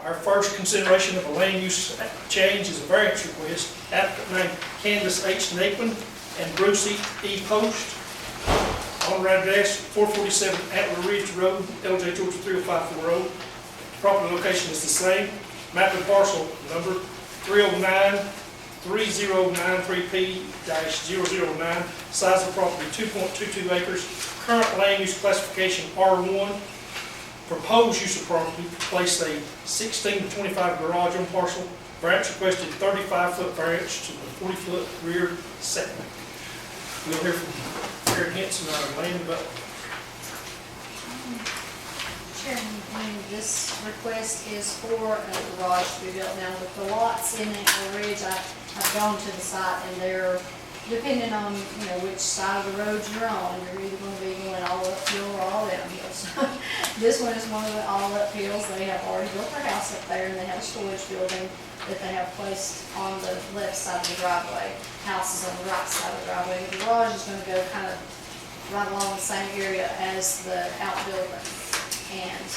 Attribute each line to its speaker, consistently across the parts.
Speaker 1: Our first consideration of a land use change is a variance request. Applicant named Candace H. Naquin and Bruce E. Post. Owner address 447 Antler Ridge Road, LJ Georgia 30540. Property location is the same. Map and parcel number 309-3093P-009. Size of property 2.22 acres. Current land use classification R1. Proposed use of property, place a 16 to 25 garage on parcel. Variance requested 35-foot variance to the 40-foot rear setback. We'll hear from Karen Henson, our land developer.
Speaker 2: Chairman, this request is for a garage to be built. Now, with the lots in the ridge, I've gone to the site, and they're, depending on, which side of the road you're on, you're either going to be going all uphill or all downhill. So this one is one of the all uphills. They have already built their house up there, and they have a storage building that they have placed on the left side of the driveway. House is on the right side of the driveway. The garage is going to go kind of right along the same area as the outbuilding. And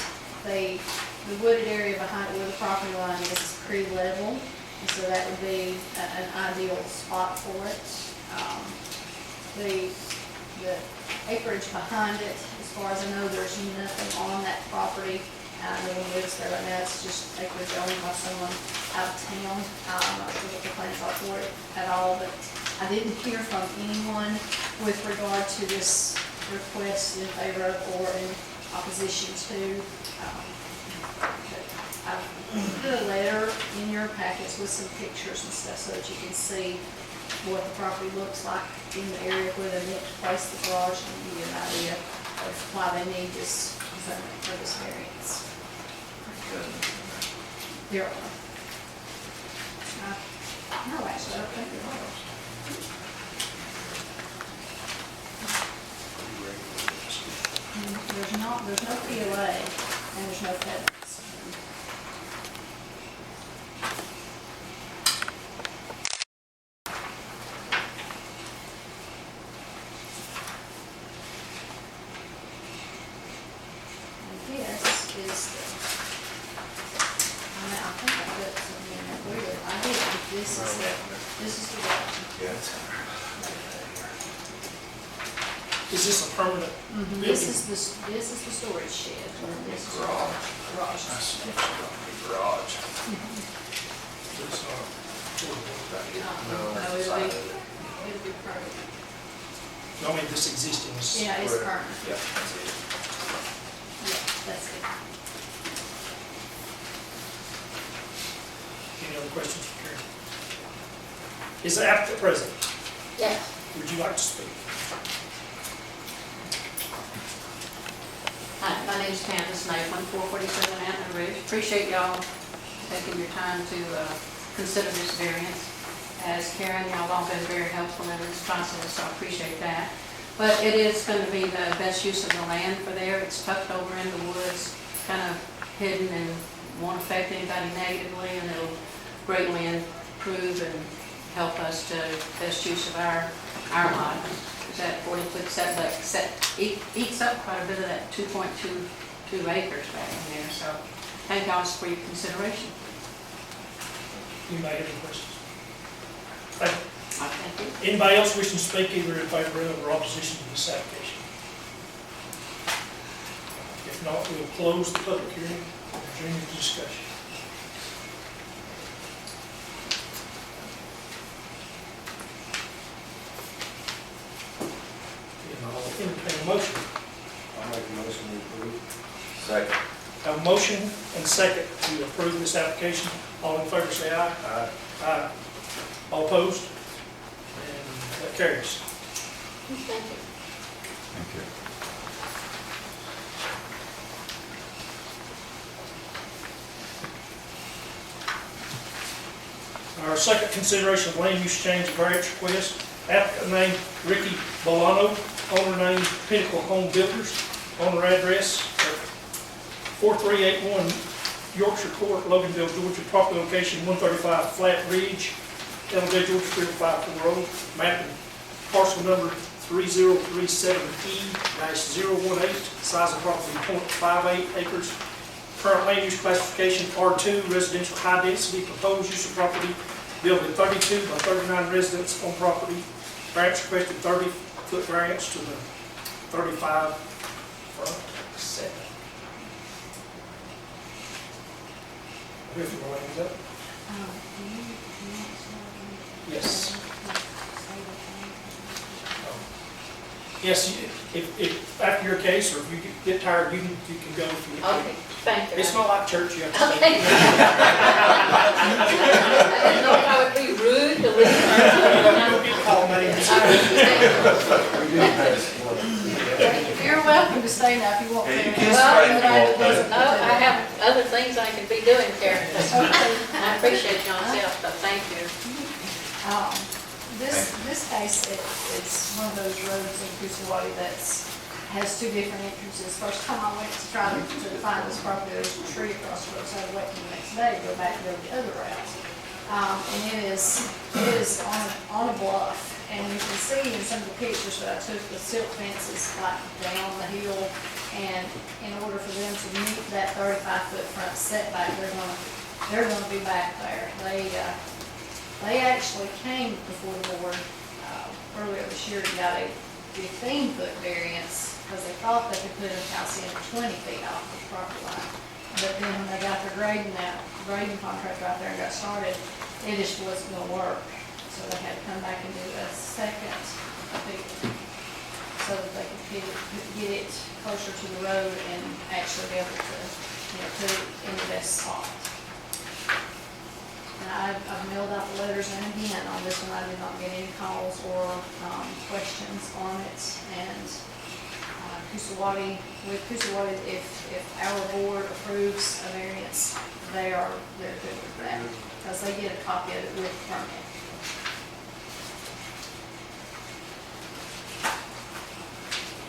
Speaker 2: the wooded area behind where the property line is pretty level, and so that would be an ideal spot for it. The acreage behind it, as far as I know, there's nothing on that property. No one lives there right now. It's just acreage owned by someone out of town. I'm not sure what the plans are for it at all, but I didn't hear from anyone with regard to this request in favor of or in opposition to. I've put a letter in your packets with some pictures and stuff so that you can see what the property looks like in the area where they look to place the garage, and give you an idea of why they need this zoning for this variance. There are. No, actually, I don't think there are. There's no POA, and there's no covenants. And this is the, I think I put something in there. Where did I did? This is the garage.
Speaker 3: Yeah, it's
Speaker 1: Is this a permanent building?
Speaker 2: This is the storage shed. This is
Speaker 3: garage.
Speaker 2: Garage.
Speaker 3: garage.
Speaker 1: This,
Speaker 3: No,
Speaker 2: It'll be permanent.
Speaker 1: I mean, this existing is.
Speaker 2: Yeah, it's permanent.
Speaker 3: Yeah, that's it.
Speaker 2: Yeah, that's it.
Speaker 1: Any other questions for Karen? Is the applicant present?
Speaker 2: Yeah.
Speaker 1: Would you like to speak?
Speaker 4: Hi, my name is Candace Naquin, 447 Antler Ridge. Appreciate y'all taking your time to consider this variance. As Karen, y'all all been very helpful in this process, so I appreciate that. But it is going to be the best use of the land for there. It's tucked over in the woods, kind of hidden, and won't affect anybody negatively, and it'll greatly improve and help us to best use of our lot. That 40-foot setback eats up quite a bit of that 2.22 acres back in there. So thank y'all for your consideration.
Speaker 1: Anybody have any questions? Thank you.
Speaker 4: Thank you.
Speaker 1: Anybody else wishing to speak either in favor of or opposition to this application? If not, we'll close the public hearing and adjourn the discussion. I'll entertain a motion.
Speaker 3: I'll make a motion to approve. Second.
Speaker 1: Have a motion and second to approve this application. All in favor say aye.
Speaker 3: Aye.
Speaker 1: Aye. All opposed? And that carries.
Speaker 4: Thank you.
Speaker 3: Thank you.
Speaker 1: Our second consideration of land use change of variance request. Applicant named Ricky Bolano, owner named Pinnacle Home Builders, owner address 4381 Yorkshire Court, Loganville, Georgia, property location 135 Flat Ridge, LJ Georgia 30540, map and parcel number 3037E-018, size of property 0.58 acres. current land use classification R2, residential high density, proposed use of property, building 32 by 39 residents on property. Variance requested 30-foot variance to the 35 front setback. If you want to that. Yes. Yes, if after your case, or if you get tired, you can go if you want.
Speaker 4: Okay, thank you.
Speaker 1: It's not like church, you have to
Speaker 4: Okay.
Speaker 1: stay.
Speaker 4: I didn't know if I would be rude to leave.
Speaker 1: Don't get called names.
Speaker 2: You're welcome to stay now if you want to.
Speaker 4: No, I have other things I can be doing, Karen.
Speaker 2: Okay.
Speaker 4: I appreciate y'all's help, but thank you.
Speaker 2: This case, it's one of those roads in Kusawati has two different entrances. First time I went to try to find this property, there was a tree across the road, so I had to wait till the next day to go back and go the other route. And it is on a bluff, and you can see in some of the pictures that I took, the silk fence is like down the hill, and in order for them to meet that 35-foot front setback, they're gonna be back there. They actually came before the board earlier this year and got a 15-foot variance because they thought they could put a house in 20 feet off the property line. But then when they got their grading contract out there and got started, it just wasn't going to work. So they had to come back and do a second appeal so that they could get it closer to the road and actually be able to, put it in the best spot. And I've mailed out the letters, and again, on this one, I did not get any calls or questions on it. And with Kusawati, if our board approves a variance, they're good with that, because they get a copy of it with the permit.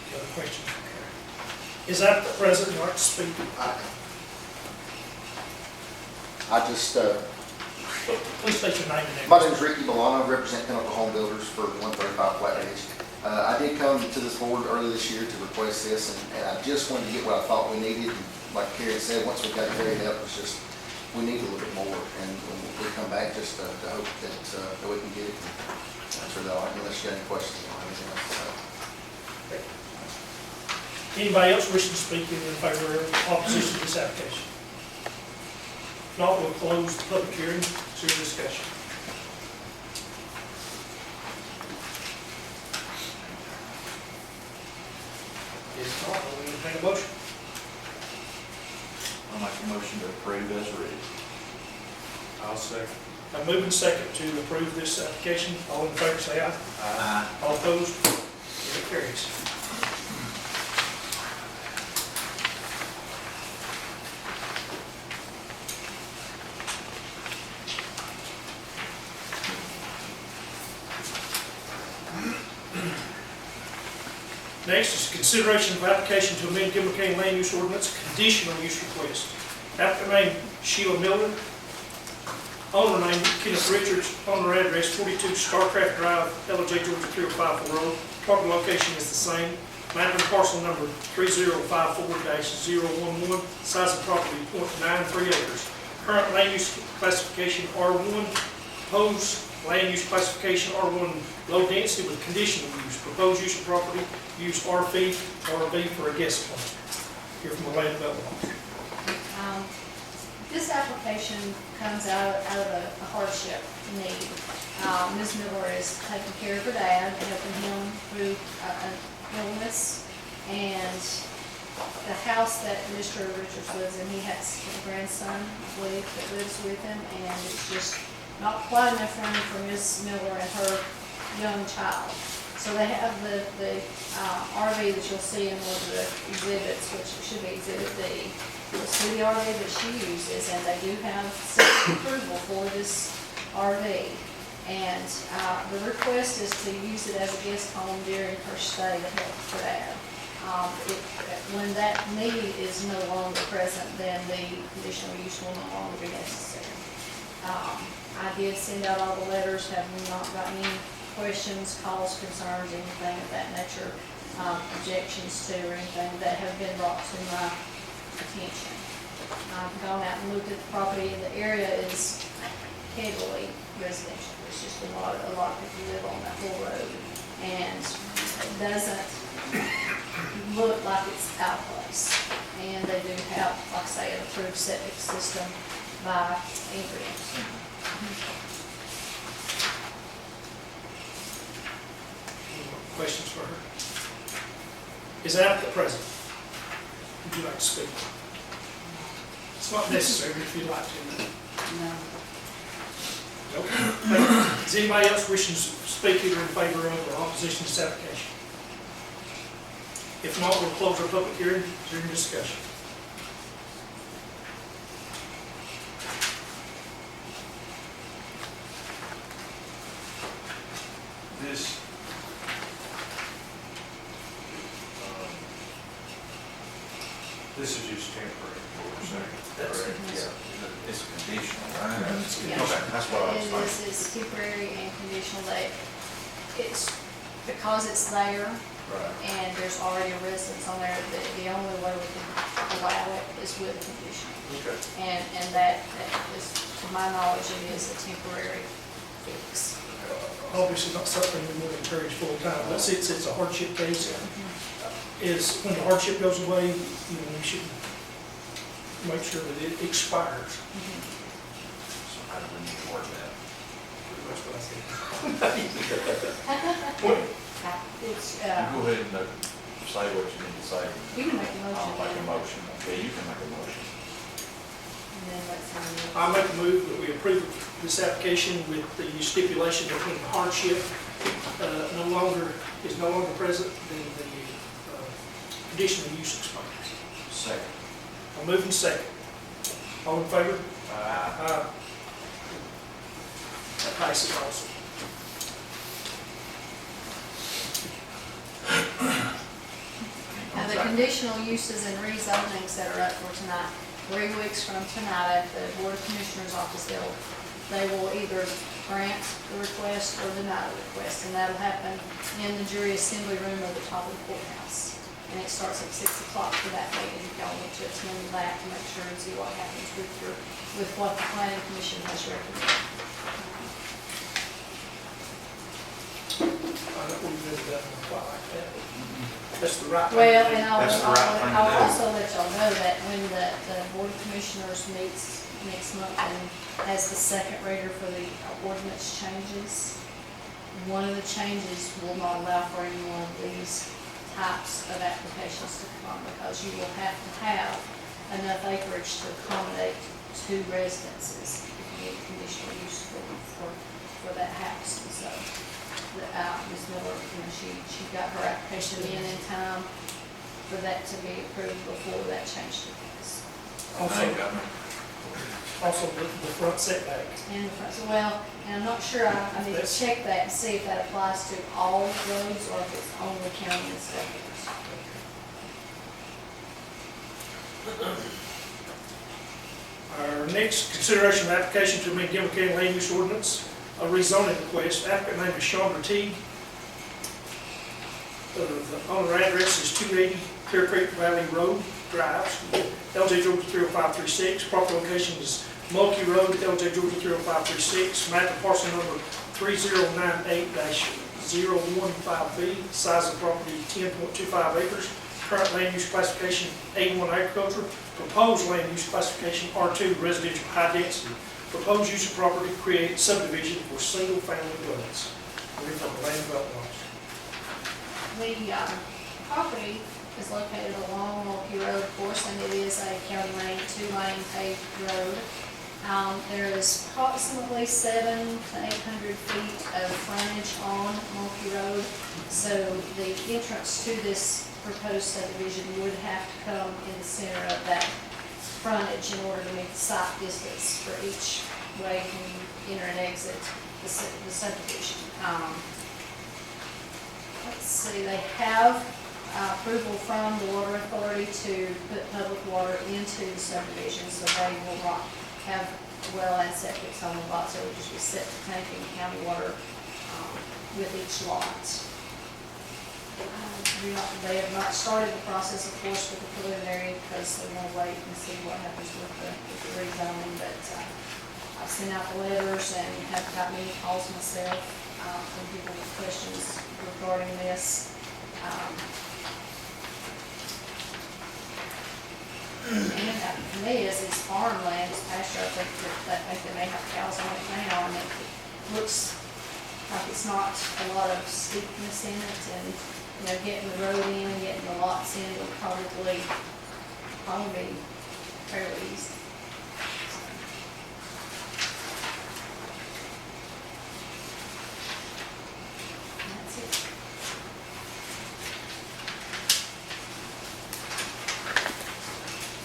Speaker 1: Any other questions? Is that the president you'd like to speak?
Speaker 5: I just,
Speaker 1: Please state your name and
Speaker 5: my
Speaker 1: name.
Speaker 5: name is Ricky Milano, represent Pinnacle Home Builders for 135 Flatridge. I did come to this board earlier this year to request this, and I just wanted to get what I thought we needed. And like Karen said, once we got it carried up, it's just, we need a little bit more, and when we come back, just to hope that we can get it. That's really all. Unless you got any questions or anything else.
Speaker 1: Anybody else wishing to speak in favor or opposition to this application? If not, we'll close the public hearing, see your discussion. If not, we'll entertain a motion.
Speaker 3: I'll make a motion to approve as read.
Speaker 6: I'll second.
Speaker 1: I'm moving second to approve this application. All in favor, say aye.
Speaker 3: Aye.
Speaker 1: All opposed? It carries. Next is consideration of application to amend Gilmer County Land Use Ordinance, conditional use request. Applicant name Sheila Miller, owner name Kenneth Richards, owner address 42 Starcraft Drive, LJ Georgia 3054 Road. Property location is the same. Map and parcel number 3054-011, size of property .93 acres. Current land use classification R1, proposed land use classification R1 low density with conditional use. Proposed use of property, use RV for a guest home. Here from the land development officer.
Speaker 2: This application comes out of a hardship need. Ms. Miller is taking care of her dad, helping him through an illness, and the house that Mr. Richards lives in, he has a grandson, I believe, that lives with him, and it's just not quite enough room for Ms. Miller and her young child. So they have the RV that you'll see in one of the exhibits, which should be Exhibit D. You'll see the RV that she uses, and they do have city approval for this RV. And the request is to use it as a guest home during her stay to help her dad. When that need is no longer present, then the conditional use will no longer be necessary. I did send out all the letters, have not got any questions, calls, concerns, anything of that nature, objections to or anything that have been brought to my attention. I've gone out and looked at the property, and the area is heavily residential. There's just a lot of people live on that whole road, and it doesn't look like it's out of place. And they do have, like I say, an approved septic system by Ingrams.
Speaker 1: Any more questions for her? Is the applicant present? Would you like to speak? It's not necessary if you'd like to.
Speaker 4: No.
Speaker 1: Nope. Thank you. Is anybody else wishing to speak either in favor of or opposition to this application? If not, we'll close our public hearing during discussion.
Speaker 6: This, this is just temporary, what we're saying,
Speaker 1: That's-
Speaker 6: correct?
Speaker 3: Yeah, it's conditional, right?
Speaker 2: Yeah.
Speaker 3: Okay, that's what I was
Speaker 2: It
Speaker 3: thinking.
Speaker 2: is temporary and conditional. It's because it's there
Speaker 3: Right.
Speaker 2: and there's already a residence on there, the only way we can allow it is with a condition.
Speaker 3: Okay.
Speaker 2: And that is, to my knowledge, it is a temporary fix.
Speaker 1: Obviously not something we would encourage full time, but since it's a hardship case, is when the hardship goes away, you know, we should make sure that it expires.
Speaker 3: So how do we need to word that?
Speaker 1: That's what I said.
Speaker 2: It's,
Speaker 3: You go ahead and say what you need to say.
Speaker 2: you can make a motion.
Speaker 3: I'll make a motion. Okay, you can make a motion.
Speaker 2: And then let someone else.
Speaker 1: I make a move that we approve this application with the stipulation that when the hardship is no longer present, then the conditional use expires.
Speaker 3: Second.
Speaker 1: I'm moving second. All in favor?
Speaker 3: Aye.
Speaker 1: That passes also.
Speaker 2: Now, the conditional uses and rezonings that are up for tonight, 3 weeks from tonight at the Board of Commissioners office, they will either grant the request or deny the request, and that'll happen in the jury assembly room at the top of the courthouse. And it starts at 6 o'clock for that meeting. If y'all want to attend that to make sure and see what happens with what the planning commission has recommended.
Speaker 1: I don't believe that doesn't apply like that. That's the right.
Speaker 2: Well, and
Speaker 3: That's the right thing to
Speaker 2: I'll
Speaker 3: do.
Speaker 2: also let y'all know that when the Board of Commissioners meets next month and has the second reader for the ordinance changes, one of the changes will not allow for any one of these types of applications to come on, because you will have to have enough acreage to accommodate 2 residences if you need conditional use for that house. And so, Ms. Miller, you know, she got her application in time for that to be approved before that change took place.
Speaker 1: Also, the front setback.
Speaker 2: And the front, so, well, and I'm not sure, I need to check that and see if that applies to all roads or if it's only county and state roads.
Speaker 1: Our next consideration of application to amend Gilmer County Land Use Ordinance, a rezoning request. Applicant name is Chandra Teague. The owner address is 280 Clear Creek Valley Road Drive, LJ Georgia 30536. Property location is Mulkey Road, LJ Georgia 30536. Map and parcel number 3098-015B. Size of property 10.25 acres. Current land use classification A1 agriculture. Proposed land use classification R2 residential high density. Proposed use of property create subdivision for single family dwellings. We're from the land development officer.
Speaker 2: The property is located along Mulkey Road, of course, and it is a county lane, 2-lane paved road. There is approximately 700 to 800 feet of frontage on Mulkey Road. So the entrance to this proposed subdivision would have to come in the center of that frontage in order to meet the site distance for each way when you enter and exit the subdivision. Let's see, they have approval from the water authority to put public water into the subdivision, so they will not have well and septic on the lot, so it will just be septic tank and county water with each lot. They have not started the process, of course, with the preliminary, because they want to wait and see what happens with the rezoning, but I've sent out the letters and have got many calls myself from people with questions regarding this. And for me, as it's farmland, it's pasture, I think that they may have cows on it now, and it looks like it's not a lot of steepness in it, and, you know, getting the road in, getting the lots in would probably be fairly easy. And that's it.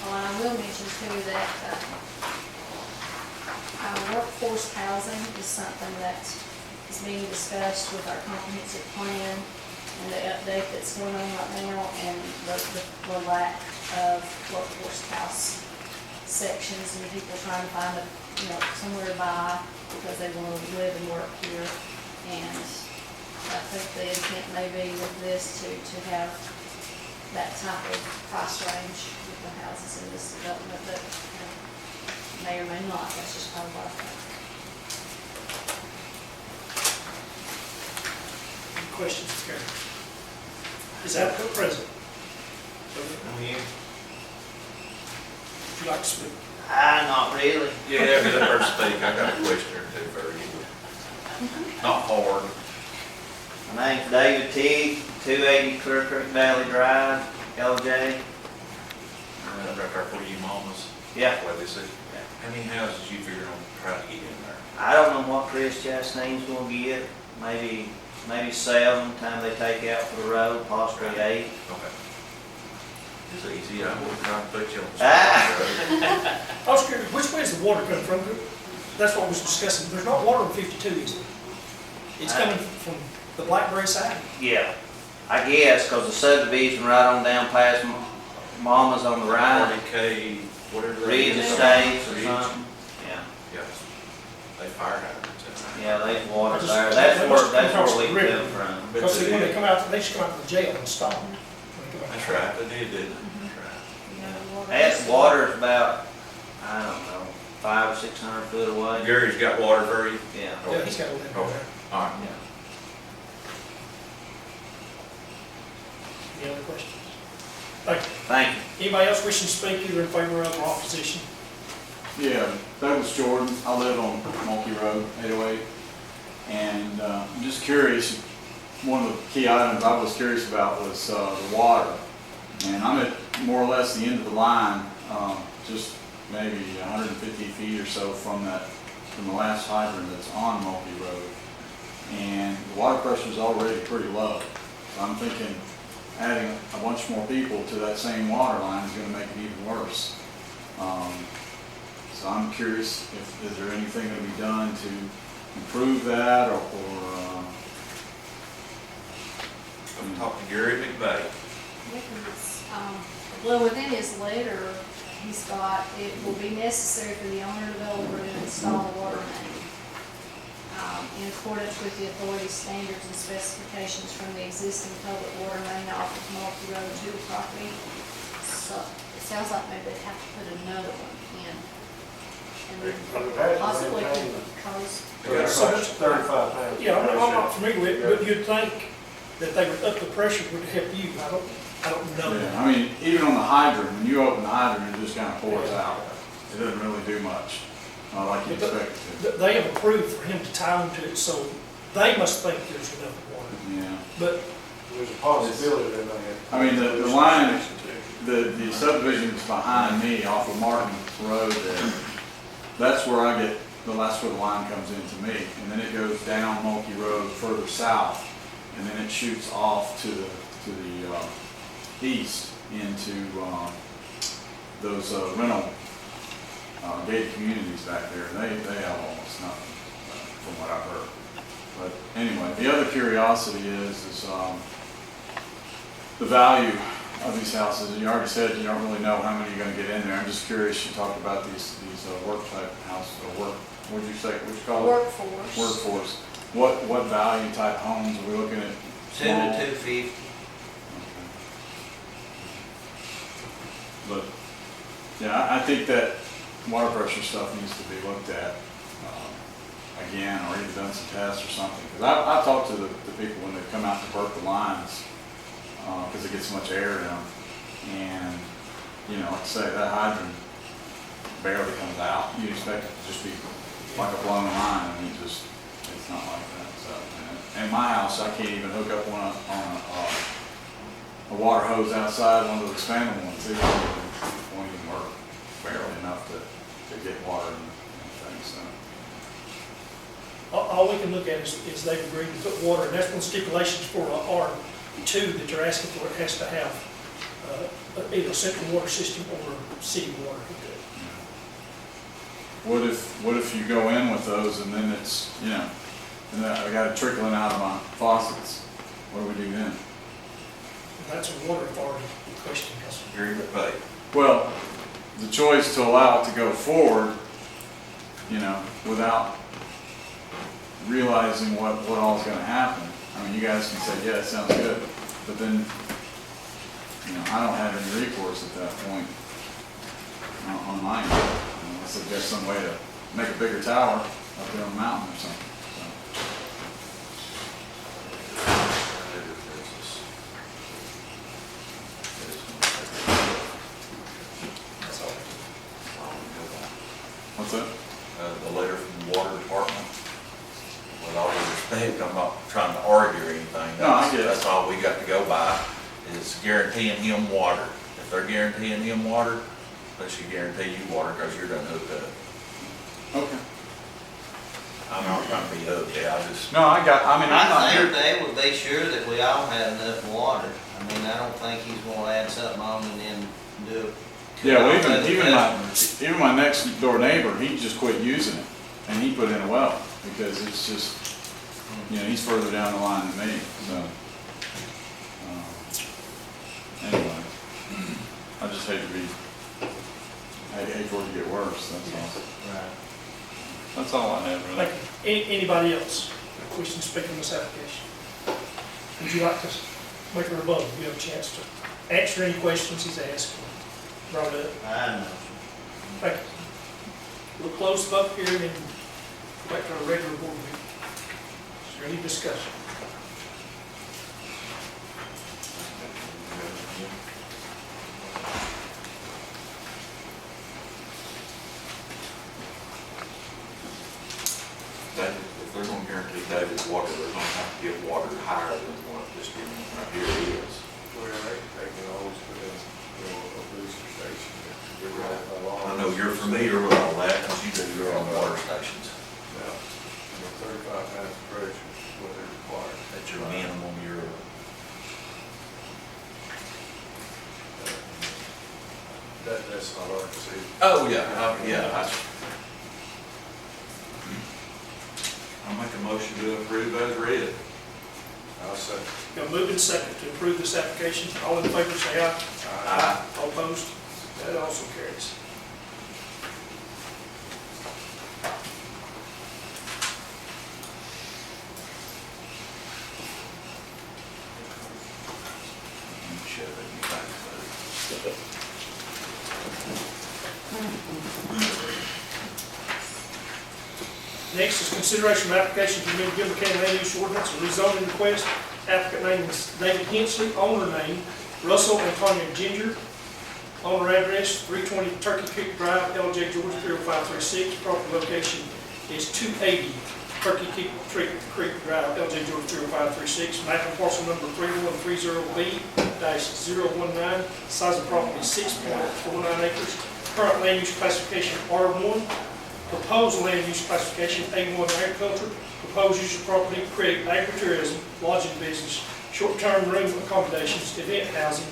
Speaker 2: Well, I will mention too that our workforce housing is something that is being discussed with our comprehensive plan and the update that's going on right now, and the lack of workforce house sections and people trying to find somewhere to buy because they want to live and work here. And I think the intent may be with this to have that type of price range with the houses in this development, but may or may not. That's just part of what I think.
Speaker 1: Any questions, Karen? Is applicant present? Would you like to speak?
Speaker 7: Not really.
Speaker 3: Yeah, let her speak. I got a question or two for you. Not hard.
Speaker 7: My name's David Teague, 280 Clear Creek Valley Drive, LJ.
Speaker 3: Right there for you mamas.
Speaker 7: Yeah.
Speaker 3: What they say. How many houses you figure on trying to get in there?
Speaker 7: I don't know what Chris Chastain's gonna get. Maybe 7 time they take out for the road, possibly 8.
Speaker 3: Okay. It's easy. I wouldn't try to put you on the
Speaker 7: Ah.
Speaker 3: spot.
Speaker 1: I was curious, which way is the water coming from? That's what I was discussing. There's not water on 52, is there? It's coming from the Blackberry side.
Speaker 7: Yeah, I guess, 'cause the subdivision right on down past Mama's on the right,
Speaker 3: 40K, whatever. that
Speaker 7: Reed
Speaker 3: is.
Speaker 7: Estates or
Speaker 3: Reed.
Speaker 7: something. Yeah,
Speaker 3: Yeah. They fire hydrants in there.
Speaker 7: yeah, there's water
Speaker 1: Just-
Speaker 7: there.
Speaker 1: that must
Speaker 7: That's
Speaker 1: come across
Speaker 7: where
Speaker 1: the
Speaker 7: we
Speaker 1: river.
Speaker 7: come from.
Speaker 3: But
Speaker 1: Because see, when
Speaker 3: they
Speaker 1: they come out, they just come out of the jail and stop. When they come out.
Speaker 3: That's right, they did, didn't they? That's
Speaker 7: That water's about, I don't know, 500 or 600 foot away.
Speaker 3: right. Gary's got water for you?
Speaker 7: Yeah.
Speaker 1: Yeah, he's got a limit
Speaker 3: Okay.
Speaker 1: there.
Speaker 3: All right.
Speaker 7: Yeah.
Speaker 1: Any other questions? Thank you.
Speaker 7: Thank you.
Speaker 1: Anybody else wishing to speak either in favor of or opposition?
Speaker 8: Yeah, Douglas Jordan. I live on Mulkey Road, 808. And I'm just curious, one of the key items I was curious about was the water. And I'm at more or less the end of the line, just maybe 150 feet or so from the last hydrant that's on Mulkey Road. And the water pressure is already pretty low. So I'm thinking adding a bunch more people to that same water line is going to make it even worse. So I'm curious if is there anything going to be done to improve that, or
Speaker 3: I'm talking to Gary McVeigh.
Speaker 2: Well, within his letter, he's got, it will be necessary for the owner developer to install a water main in accordance with the authority standards and specifications from the existing public water main off of Mulkey Road to the property. So it sounds like maybe they have to put another one in. And then possibly could cause.
Speaker 3: They got
Speaker 1: So
Speaker 3: a
Speaker 1: much-
Speaker 6: 35
Speaker 1: Yeah, I'm not familiar with it, but you'd think that they would up the pressure would help you. I don't know.
Speaker 8: yeah, I mean, even on the hydrant, when you open the hydrant, it just kind of pours out. It doesn't really do much, like you
Speaker 1: But
Speaker 8: expect it to.
Speaker 1: They have approved for him to tie into it, so they must think there's enough water.
Speaker 8: Yeah,
Speaker 1: But
Speaker 6: There's a possibility they may have.
Speaker 8: I mean, the line, the subdivision that's behind me off of Martin Road there, that's where that's where the line comes into me. And then it goes down Mulkey Road further south, and then it shoots off to the east into those rental gated communities back there. They have almost nothing, from what I've heard. But anyway, the other curiosity is the value of these houses. You already said you don't really know how many you're going to get in there. I'm just curious. You talked about these work type houses, or work. What did you say? What you call it?
Speaker 2: Workforce.
Speaker 8: Workforce. What value type homes are we looking at?
Speaker 7: 2 to 250.
Speaker 8: But, yeah, I think that water pressure stuff needs to be looked at, again, or either done some tests or something. Because I've talked to the people when they come out to burp the lines, because it gets so much air in them. And, you know, like I say, that hydrant barely comes out. You'd expect it to just be like a blown line, and it's not like that. So, in my house, I can't even hook up on a water hose outside, one of those expandable ones. It won't even work barely enough to get water and things. So.
Speaker 1: All we can look at is they've agreed to put water, and that's one stipulations for R2 that they're asking for. It has to have either a central water system or city water.
Speaker 8: What if you go in with those and then it's, you know, and I got it trickling out of my faucets? What do we do then?
Speaker 1: And that's a water authority question.
Speaker 3: Agreement paid.
Speaker 8: Well, the choice to allow it to go forward, you know, without realizing what all is going to happen. I mean, you guys can say, yeah, it sounds good, but then, you know, I don't have any recourse at that point on my end, unless there's some way to make a bigger tower up there on the mountain or something.
Speaker 1: That's all.
Speaker 8: What's that?
Speaker 3: The letter from the water department. With all due respect, I'm not trying to argue or anything.
Speaker 8: No, I get it.
Speaker 3: That's all we got to go by, is guaranteeing him water. If they're guaranteeing him water, they should guarantee you water because you're done hooked up.
Speaker 8: Okay.
Speaker 3: I'm not trying to be hooked, yeah, I just,
Speaker 8: No, I'm not
Speaker 7: I
Speaker 8: here.
Speaker 7: think they would be sure that we all have enough water. I mean, I don't think he's gonna add something on and then do it.
Speaker 8: Yeah, well, even my next door neighbor, he just quit using it, and he put in a well, because it's just, you know, he's further down the line than me, so. Anyway, I just hate for it to get worse, that's all.
Speaker 7: Right.
Speaker 8: That's all I have, really.
Speaker 1: Thank you. Anybody else wishing to speak on this application? Would you like to make a rebuttal? You have a chance to answer any questions he's asked, brought up.
Speaker 7: I know.
Speaker 1: Thank you. We'll close the public hearing and go back to our regular board meeting. Is there any discussion?
Speaker 3: if they're gonna guarantee David's water, they're gonna have to get water higher than what this one right here is.
Speaker 6: Well, they can always put in, a booster station.
Speaker 3: You're right. I know you're familiar with all that, because you do your own water stations.
Speaker 6: Yeah, 35 pounds of pressure is what they require.
Speaker 3: That's your minimum,
Speaker 6: That's not our decision.
Speaker 3: Oh, yeah, I'll make a motion to approve as read.
Speaker 6: I'll say.
Speaker 1: Got moved and second to approve this application. All in favor, say aye.
Speaker 3: Aye.
Speaker 1: All opposed? That also carries. Next is consideration of application to amend Gilmer County Land Use Ordinance, a rezoning request. Applicant name is David Hensley, owner name Russell Antonio Ginger. Owner address 320 Turkey Creek Drive, LJ, Georgia 30536. Property location is 280 Turkey Creek Drive, LJ, Georgia 30536. Map and parcel number 3130B-019. Size of property is 6.49 acres. Current land use classification R1. Proposed land use classification A1 agriculture. Proposed use of property create agritourism, lodging business, short-term room accommodations, event housing,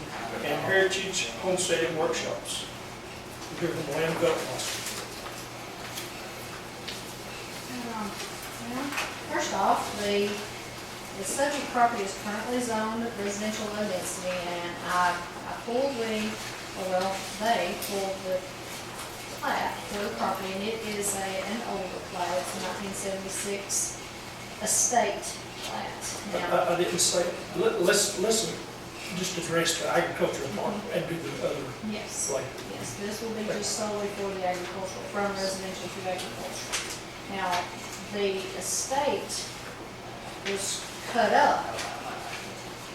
Speaker 1: and heritage homesteading workshops. We'll hear from the land development officer.
Speaker 2: Well, first off, the subject property is currently zoned residential low density, and I pulled they pulled the plat for the property, and it is an older plat. It's a 1976 estate plat. Now,
Speaker 1: I didn't say, listen, just address the agricultural part and do the other
Speaker 2: Yes.
Speaker 1: later.
Speaker 2: Yes, this will be just solely for the agricultural, from residential to agricultural. Now, the estate was cut up,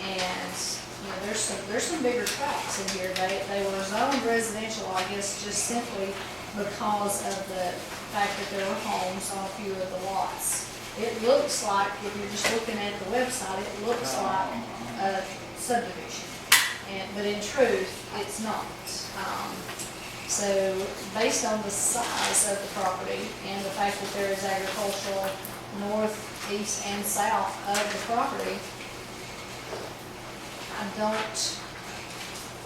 Speaker 2: and, you know, there's some bigger tracts in here. They were zoned residential, I guess, just simply because of the fact that there were homes on a few of the lots. It looks like, if you're just looking at the website, it looks like a subdivision. But in truth, it's not. So based on the size of the property and the fact that there is agricultural north, east, and south of the property, I don't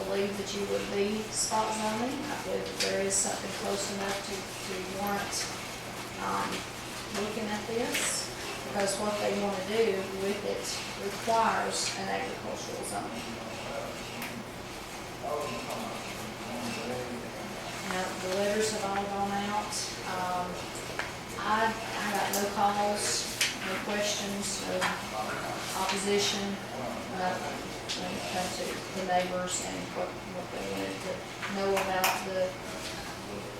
Speaker 2: believe that you would be spot zoning. I believe that there is something close enough to warrant looking at this, because what they want to do with it requires an agricultural zone. Now, the letters have all gone out. I got no calls, no questions, no opposition, nothing. When it comes to the neighbors and what they wanted to know about the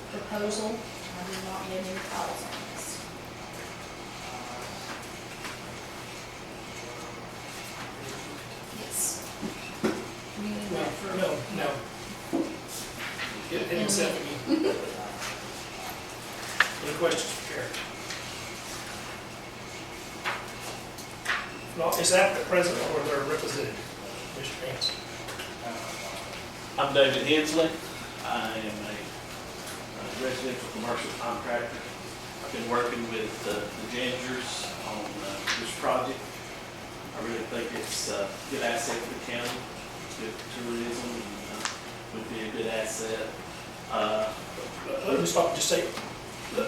Speaker 2: proposal, I did not get any calls on this. Yes. You need that for.
Speaker 1: No. Get himself again. Any questions for Karen? No, is that the president or their representative, Mr. Hanson?
Speaker 9: I'm David Hensley. I am a residential commercial contractor. I've been working with the Gingers on this project. I really think it's a good asset for the county, good for tourism, and would be a good asset.
Speaker 1: Let me stop and just say,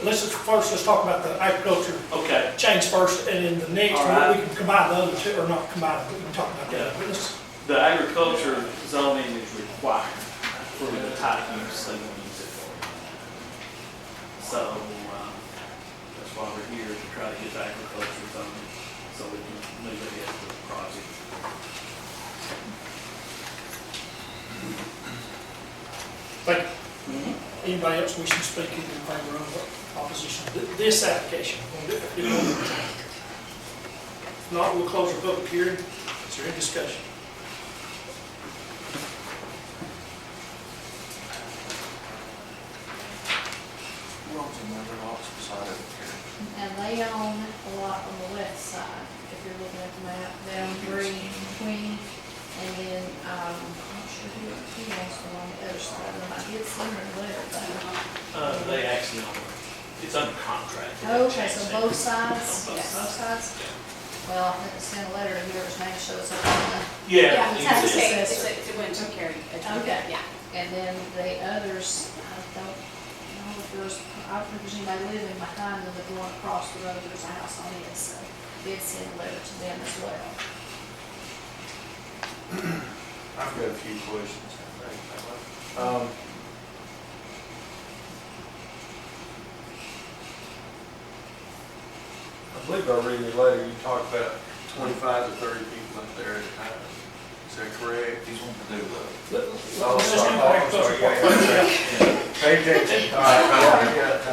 Speaker 1: let's talk about the agriculture
Speaker 9: Okay,
Speaker 1: change first, and then the next
Speaker 9: All
Speaker 1: one,
Speaker 9: right.
Speaker 1: we can combine the other two, or not combine them, we can talk about that. But let's-
Speaker 9: the agriculture zoning is required for the type use they want to use it for. So, that's why we're here, to try to get the agriculture zoning, so we can move ahead with the project.
Speaker 1: Thank you. Anybody else wishing to speak in favor of opposition to this application? If not, we'll close the public hearing. Is there any discussion?
Speaker 3: Who owns another lot beside it, Karen?
Speaker 2: And they own a lot on the west side, if you're looking at the map, down Green, Queen, and then, I'm not sure who owns the one on the other side, and I did send them a letter though.
Speaker 9: They actually own, it's under contract.
Speaker 2: Okay, so both sides?
Speaker 9: On both
Speaker 2: Both
Speaker 9: sides.
Speaker 2: sides? Well, I had to send a letter to whoever's name shows up on the,
Speaker 9: Yeah.
Speaker 4: the
Speaker 9: you
Speaker 4: tax
Speaker 9: did.
Speaker 4: rate,
Speaker 2: Assessor.
Speaker 4: it went to Carrie.
Speaker 2: Okay.
Speaker 4: Yeah.
Speaker 2: and then the others, I don't know if there's, I don't think there's anybody living behind them, but the one across the road, there's a house on it, so did send a letter to them as well.
Speaker 6: I've got a few questions, I think. I believe I read in your letter, you talked about 25 to 30 people up there at a time. Is that correct?
Speaker 3: He's wanting to do the,
Speaker 6: Oh,
Speaker 1: Let's
Speaker 6: sorry,
Speaker 1: do the
Speaker 6: oh,
Speaker 1: agriculture
Speaker 6: sorry,
Speaker 1: part
Speaker 6: yeah,
Speaker 1: first.
Speaker 6: yeah. Pay attention. All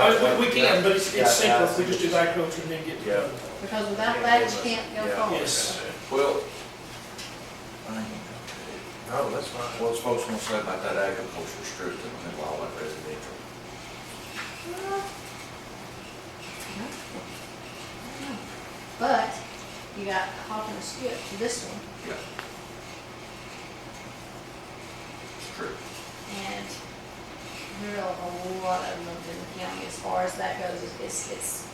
Speaker 6: right.
Speaker 1: We can, but it's simpler if we just do the agriculture and then get to the other.
Speaker 2: Because without that, you can't go
Speaker 6: Yeah.
Speaker 2: forward.
Speaker 1: Yes.
Speaker 6: Well,
Speaker 3: I ain't gonna talk to it.
Speaker 6: no, that's fine.
Speaker 3: What's folks gonna say about that agricultural strip in the middle of all that residential?
Speaker 2: But you got a hop and a skip to this one,
Speaker 3: Yeah. It's true.
Speaker 2: and there are a lot of them in the county as far as that goes. It's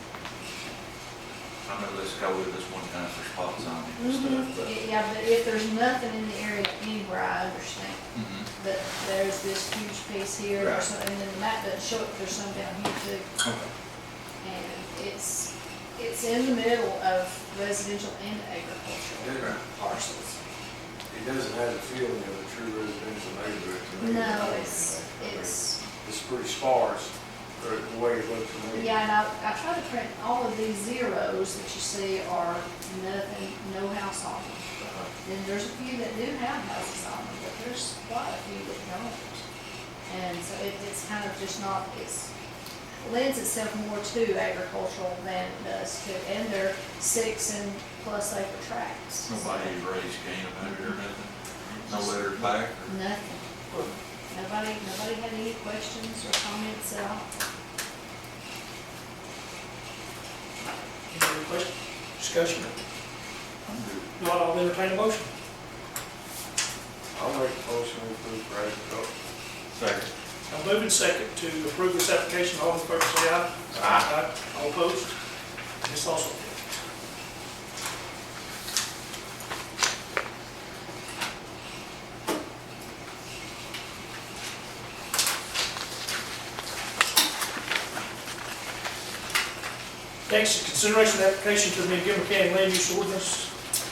Speaker 3: I know let's go with this one time for spot zoning and stuff, but.
Speaker 2: yeah, but if there's nothing in the area anywhere, I understand.
Speaker 3: Mhm.
Speaker 2: But there's this huge piece here,
Speaker 3: Right.
Speaker 2: and then the map doesn't show it, there's some down here too.
Speaker 3: Okay.
Speaker 2: And it's in the middle of residential and agricultural
Speaker 6: Yeah.
Speaker 2: parcels.
Speaker 6: It doesn't have the feeling of a true residential neighborhood to me.
Speaker 2: No, it's,
Speaker 6: It's pretty sparse. the way it looks to me.
Speaker 2: Yeah, and I tried to print all of these zeros that you see are nothing, no house on them. Then there's a few that do have houses on them, but there's quite a few that don't. And so it's kind of just not, lends itself more to agricultural than it does to, and they're 6 and plus acre tracts.
Speaker 3: Nobody raised cane about it or nothing? No letters back? Or?
Speaker 2: Nothing. Nobody had any questions or comments at all?
Speaker 1: Any other questions, discussion?
Speaker 3: I'm good.
Speaker 1: Not, I'll entertain a motion.
Speaker 6: I'll make a motion to approve for agriculture.
Speaker 3: Second.
Speaker 1: I'll move in second to approve this application. All in favor, say aye. Aye. All opposed? This also carries. Next is consideration of application to the Gilmer County Land Use Ordinance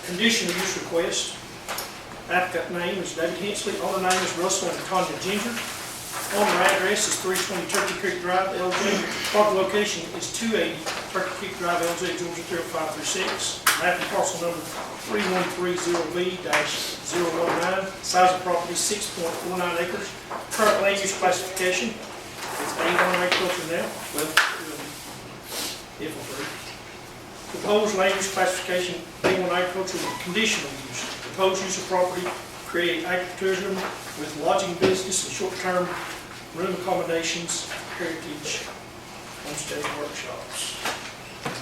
Speaker 1: conditional use request. Applicant name is David Hensley, owner name is Russell and Tanya Ginger. Owner address is 320 Turkey Creek Drive, LJ. Property location is 280 Turkey Creek Drive, LJ, Georgia 30536. Map and parcel number 3130B-019. Size of property 6.49 acres. Current land use classification is A1 agriculture now. Well, if approved. Proposed land use classification, A1 agriculture with conditional use. Proposed use of property, create agritourism with lodging business and short-term room accommodations, heritage, homestead workshops.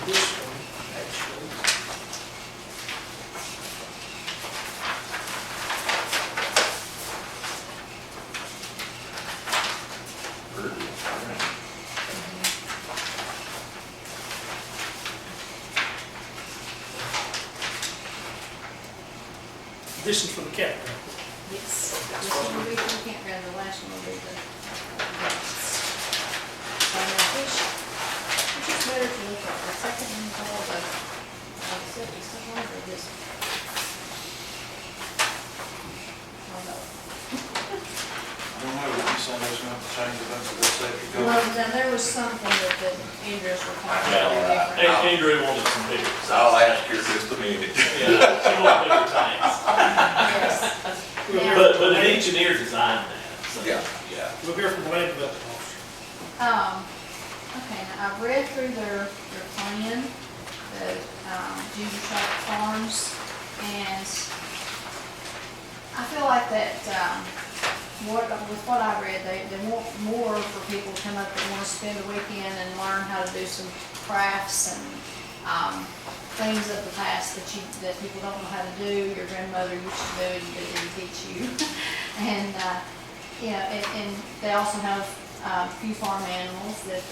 Speaker 1: This one, actually. This is for the campground.
Speaker 2: Yes. This one will be for the campground, the last one will be the guests. So now which is better to look at, the second one called the septic system or this one? Oh, no.
Speaker 10: I don't know, if you say there's going to change a bunch of this second go.
Speaker 2: Well, now there was something that the Andrews were talking
Speaker 3: Yeah,
Speaker 2: about.
Speaker 3: right.
Speaker 2: different.
Speaker 9: Andrew wanted some bigger.
Speaker 3: I'll ask her just a minute.
Speaker 9: Yeah, she wanted bigger tanks.
Speaker 2: Yes. Now-
Speaker 9: But an engineer designed that, so.
Speaker 3: Yeah.
Speaker 1: We'll hear from the land development officer.
Speaker 2: Okay, now I've read through their plan, the, Ginger Shop Farms, and I feel like that, with what I read, they want more for people to come up that want to spend a weekend and learn how to do some crafts and, things of the past that people don't know how to do, your grandmother used to do, and they didn't teach you. And, and they also have a few farm animals that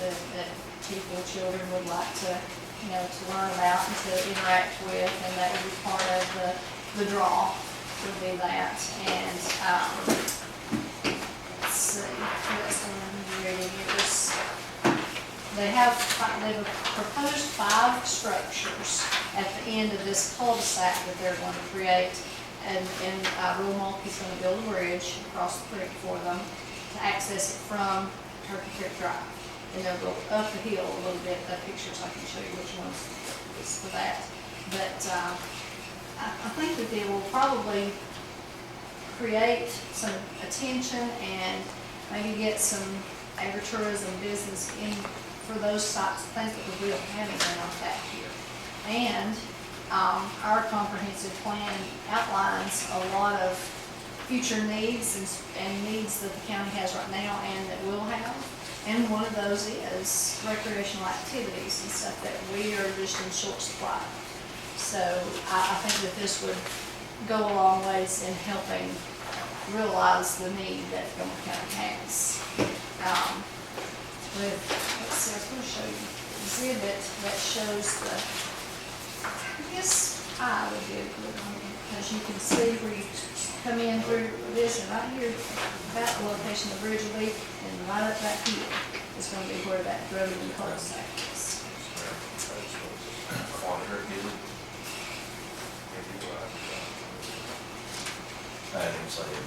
Speaker 2: people, children would like to, to learn about and to interact with, and that would be part of the draw, would be that. And, let's see, what's the one I'm reading? They've proposed 5 structures at the end of this cul-de-sac that they're going to create. And Rural Mulkey's going to build a bridge across the creek for them to access it from Turkey Creek Drive. And they'll go up the hill a little bit. The pictures, I can show you which ones is for that. But I think that they will probably create some attention and maybe get some agritourism business in for those types of things that we don't have anything like that here. And our comprehensive plan outlines a lot of future needs and needs that the county has right now and that we'll have. And one of those is recreational activities and stuff that we are just in short supply. So I think that this would go a long ways in helping realize the need that Gilmer County has. Let's see, I was going to show you an exhibit that shows I guess I would be a good one, because you can see where you come in through this, and right here, about the location the bridge will be, and right up that hill is going to be where that road and cul-de-sac is.
Speaker 3: I didn't say it.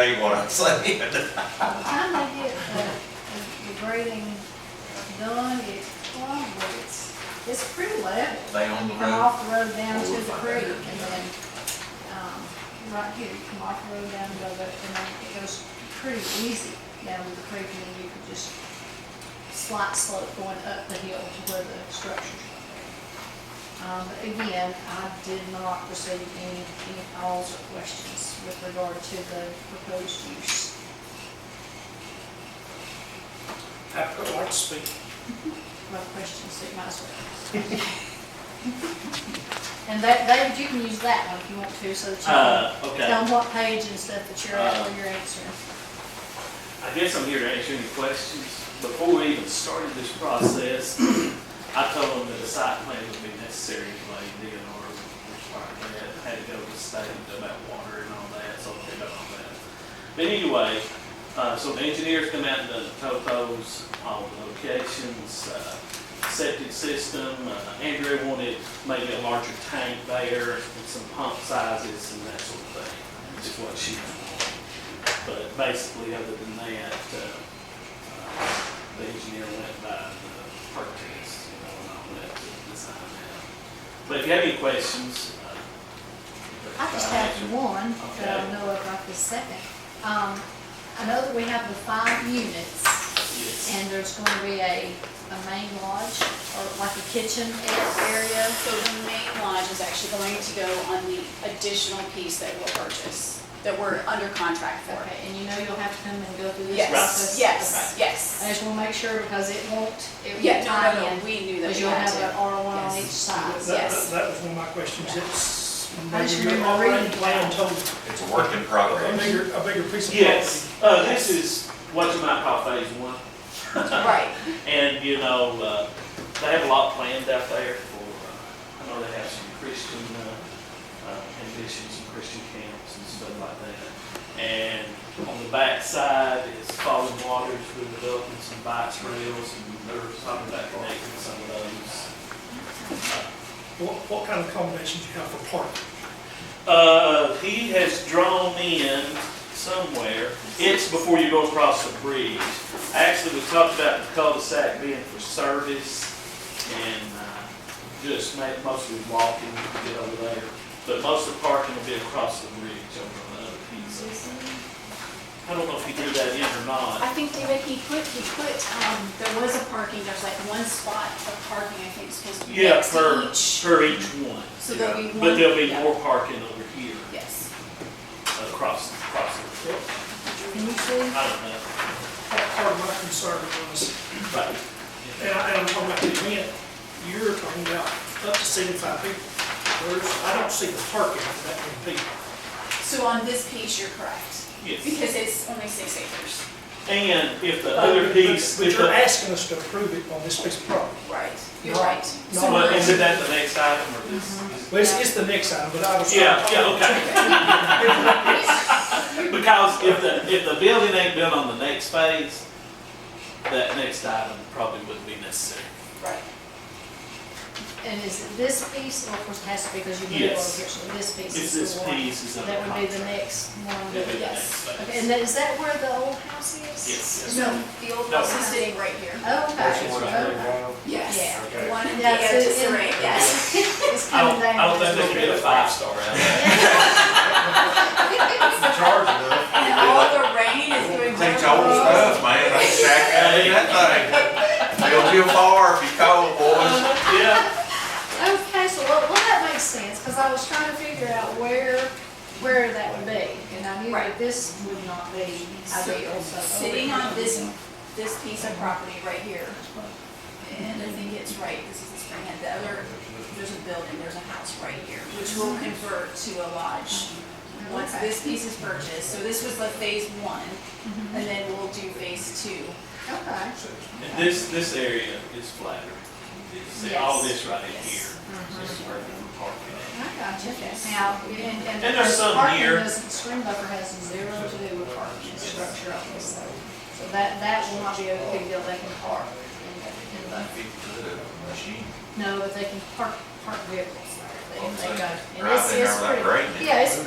Speaker 3: that ain't what I'm saying.
Speaker 2: By the time they get the grading done, it's pretty level.
Speaker 3: They on the
Speaker 2: You come
Speaker 3: road.
Speaker 2: off the road down to the creek, and then, right here, you come off the road down to the, and then it goes pretty easy down to the creek, and then you can just slight slope going up the hill to where the structures are. But again, I did not receive any calls or questions with regard to the proposed use.
Speaker 1: I would like to speak.
Speaker 2: No questions, so you might as well. And that, David, you can use that one if you want to, so that you can
Speaker 9: Okay.
Speaker 2: tell them what page and stuff that you're at, or you're answering.
Speaker 9: I guess I'm here to answer any questions. Before we even started this process, I told them that a site plan would be necessary anyway, in order to require that. I had to go to the state about water and all that, so they got all that. But anyway, so the engineers come out and done the topos, all the locations, septic system. Andrea wanted maybe a larger tank there and some pump sizes and that sort of thing, is what she wanted. But basically, other than that, the engineer went by the perk test, and all that to design that. But if you have any questions,
Speaker 2: I just have one,
Speaker 9: Okay.
Speaker 2: that I know of right this second. I know that we have the 5 units,
Speaker 9: yes.
Speaker 2: and there's going to be a main lodge, or like a kitchen area.
Speaker 11: So the main lodge is actually going to go on the additional piece that we'll purchase, that we're under contract for.
Speaker 2: Okay, and you know you'll have to come and go through this
Speaker 11: Yes,
Speaker 2: process?
Speaker 11: yes,
Speaker 2: Okay.
Speaker 11: yes.
Speaker 2: I just want to make sure, because it won't
Speaker 11: Yeah,
Speaker 2: tie
Speaker 11: no,
Speaker 2: in,
Speaker 11: we knew that
Speaker 2: because
Speaker 11: we
Speaker 2: you'll
Speaker 11: had
Speaker 2: have an
Speaker 11: to.
Speaker 2: R1 on
Speaker 11: Yes.
Speaker 2: each side.
Speaker 11: Yes.
Speaker 1: That was one of my questions.
Speaker 2: Yeah.
Speaker 1: It's,
Speaker 2: I just
Speaker 1: maybe your
Speaker 2: remember
Speaker 1: operating
Speaker 2: reading
Speaker 1: plan
Speaker 2: that.
Speaker 1: told
Speaker 3: It's a work in
Speaker 1: a
Speaker 3: progress.
Speaker 1: bigger piece of property.
Speaker 9: Yes, this is what you might call phase 1.
Speaker 11: Right.
Speaker 9: And, you know, they have a lot planned out there for, I know they have some Christian ambitions, some Christian camps and stuff like that. And on the back side is Fallen Waters, we're developing some bike trails, and they're talking about connecting some of those.
Speaker 1: What kind of accommodations you have for parking?
Speaker 9: He has drawn in somewhere, it's before you go across the bridge. Actually, we talked about the cul-de-sac being for service and just mostly walking to get over there. But most of the parking will be across the bridge over on the other piece. I don't know if he threw that in or not.
Speaker 11: I think, David, he put, there was a parking, there's like one spot of parking, I think, supposed to be
Speaker 9: Yeah,
Speaker 11: next to each.
Speaker 9: per each one.
Speaker 11: So there'll be one.
Speaker 9: But there'll be
Speaker 11: yeah.
Speaker 9: more parking over here,
Speaker 11: Yes.
Speaker 9: across the
Speaker 2: Can you see?
Speaker 9: I don't know.
Speaker 1: Part of my concern was,
Speaker 9: Right.
Speaker 1: and I'm talking about the event, you're talking about up to 75 people. I don't see the parking for that many people.
Speaker 11: So on this piece, you're correct,
Speaker 9: Yes.
Speaker 11: because it's only 6 acres.
Speaker 9: And if the other piece,
Speaker 1: But
Speaker 9: if
Speaker 1: you're
Speaker 9: the,
Speaker 1: asking us to approve it on this piece of property.
Speaker 11: Right. You're
Speaker 1: No,
Speaker 11: right.
Speaker 1: no.
Speaker 11: So
Speaker 9: well,
Speaker 11: we're-
Speaker 9: is it that the next item or this?
Speaker 1: Well, it's the next item, but I was.
Speaker 9: Yeah, okay. Because if the building ain't built on the next phase, that next item probably wouldn't be necessary.
Speaker 11: Right.
Speaker 2: And is it this piece, or of course it has to be because you live on
Speaker 9: Yes.
Speaker 2: here, so this piece
Speaker 9: It's
Speaker 2: is
Speaker 9: this
Speaker 2: the one?
Speaker 9: piece is under
Speaker 2: That would be the
Speaker 9: contract.
Speaker 2: next one.
Speaker 9: That'd be the
Speaker 11: Yes.
Speaker 9: next phase.
Speaker 2: Okay, and is that where the old house is?
Speaker 9: Yes.
Speaker 11: No, the old
Speaker 9: No.
Speaker 11: house is sitting right here.
Speaker 2: Oh, okay.
Speaker 9: That's right.
Speaker 2: Okay.
Speaker 11: Yes.
Speaker 2: Yeah.
Speaker 11: The one in the
Speaker 2: Yeah,
Speaker 11: end
Speaker 2: it's-
Speaker 11: to Saray, yes.
Speaker 2: It's
Speaker 9: I
Speaker 2: coming
Speaker 9: don't,
Speaker 2: down.
Speaker 9: I don't think they
Speaker 2: just a
Speaker 9: can get a
Speaker 2: little bit.
Speaker 9: 5-star out there.
Speaker 10: Charge enough.
Speaker 11: And all the rain is going to.
Speaker 3: Take old stuff, man, they shack out in that thing. Build you a bar if you cold, boys.
Speaker 9: Yeah.
Speaker 2: Okay, so well, that makes sense, because I was trying to figure out where that would be, and I knew
Speaker 11: Right.
Speaker 2: that this would not be ideal, so.
Speaker 11: Sitting on this piece of property right here. And I think it's right, this is the spring head, the other, there's a building, there's a house right here, which will convert to a lodge. Once
Speaker 2: Okay.
Speaker 11: this piece is purchased, so this was like phase 1,
Speaker 2: Mhm.
Speaker 11: and then we'll do phase 2.
Speaker 2: Okay.
Speaker 9: And this area is flatter. See, all this right in
Speaker 11: Yes.
Speaker 9: here is perfect for parking.
Speaker 2: I got you. Now, and.
Speaker 9: And there's some
Speaker 2: parking
Speaker 9: here.
Speaker 2: doesn't, stream buffer has zero to do with parking structure on this, so that will not be a big deal, they can park in the.
Speaker 3: Machine.
Speaker 2: No, but they can park park vehicles there. They
Speaker 3: Well,
Speaker 2: go, and
Speaker 3: drive
Speaker 2: it's
Speaker 3: in there without
Speaker 2: pretty,
Speaker 3: breaking it.
Speaker 2: yeah, it's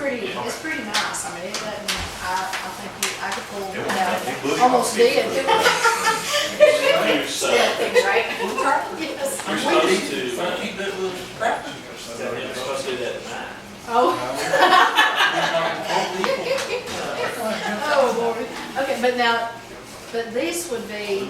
Speaker 2: pretty nice. I mean, it doesn't, I think I could pull
Speaker 3: It
Speaker 2: it
Speaker 3: won't
Speaker 2: out.
Speaker 3: make you booty
Speaker 2: Almost
Speaker 3: hole.
Speaker 2: did.
Speaker 9: You're
Speaker 11: Yeah, things, right?
Speaker 2: Yes.
Speaker 9: supposed to,
Speaker 3: If I keep that little crap.
Speaker 9: you're supposed to do that at night.
Speaker 2: Oh. Oh, Lord. Okay, but this would be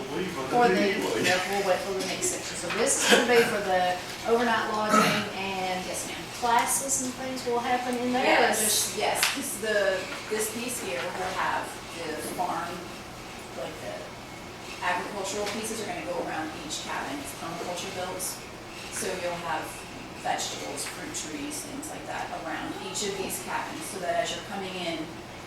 Speaker 2: for the, yeah, we'll wait for the next section. So this is gonna be for the overnight lodging and
Speaker 11: Yes, ma'am.
Speaker 2: classes and things will happen in there, or just?
Speaker 11: Yes, this piece here will have the farm, like the agricultural pieces are gonna go around each cabin, it's permaculture built. So you'll have vegetables, fruit trees, things like that around each of these cabins, so that as you're coming in,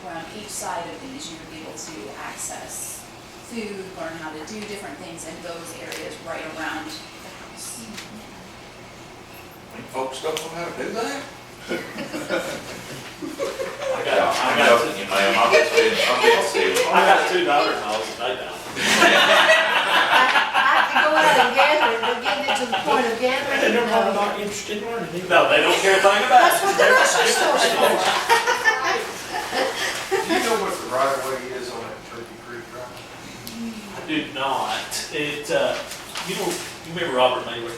Speaker 11: around each side of these, you would be able to access food, learn how to do different things in those areas right around the house.
Speaker 10: Think folks don't know how to do that?
Speaker 3: I'm joking, you ma'am, I'll get serious.
Speaker 9: I got 2 daughters-in-laws and they don't.
Speaker 2: I could go out and gather, but getting it to the point of gathering,
Speaker 1: And they're probably
Speaker 2: no.
Speaker 1: not interested in learning either.
Speaker 9: No, they don't care a thing about
Speaker 2: That's
Speaker 9: it.
Speaker 2: what the grocery store's for.
Speaker 6: Do you know what the right of way is on that Turkey Creek Drive?
Speaker 9: I do not. It, you remember Robert Mailer?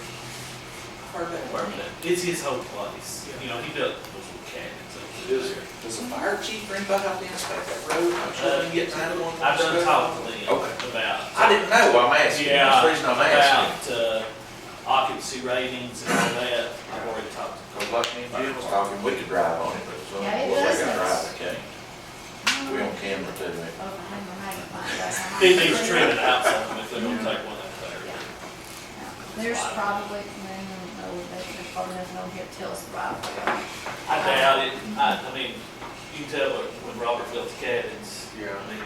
Speaker 10: Heard that.
Speaker 9: It's his whole place. You know, he built those little cabins up
Speaker 10: Does,
Speaker 9: there.
Speaker 10: does the fire chief or anybody have to inspect that road? I'm sure you get time to one.
Speaker 9: I've done talked to them
Speaker 10: Okay.
Speaker 9: about.
Speaker 3: I didn't know, I'm asking,
Speaker 9: Yeah,
Speaker 3: that's the reason I'm asking.
Speaker 9: about occupancy ratings and all that. I've already talked to
Speaker 3: Cause like me and Jim was talking, we could drive on it, but some,
Speaker 2: Yeah, it
Speaker 3: well, they
Speaker 2: does
Speaker 3: got
Speaker 2: nice.
Speaker 3: drive, they can't. We on camera too, man.
Speaker 2: Oh, hang on, magnifying glass.
Speaker 9: It needs trimming out some if they're gonna take one up there.
Speaker 2: There's probably, I don't know, there's probably nothing on here that tells the right way.
Speaker 9: I doubt it. I mean, you can tell when Robert built the cabins.
Speaker 6: Yeah.
Speaker 9: I mean,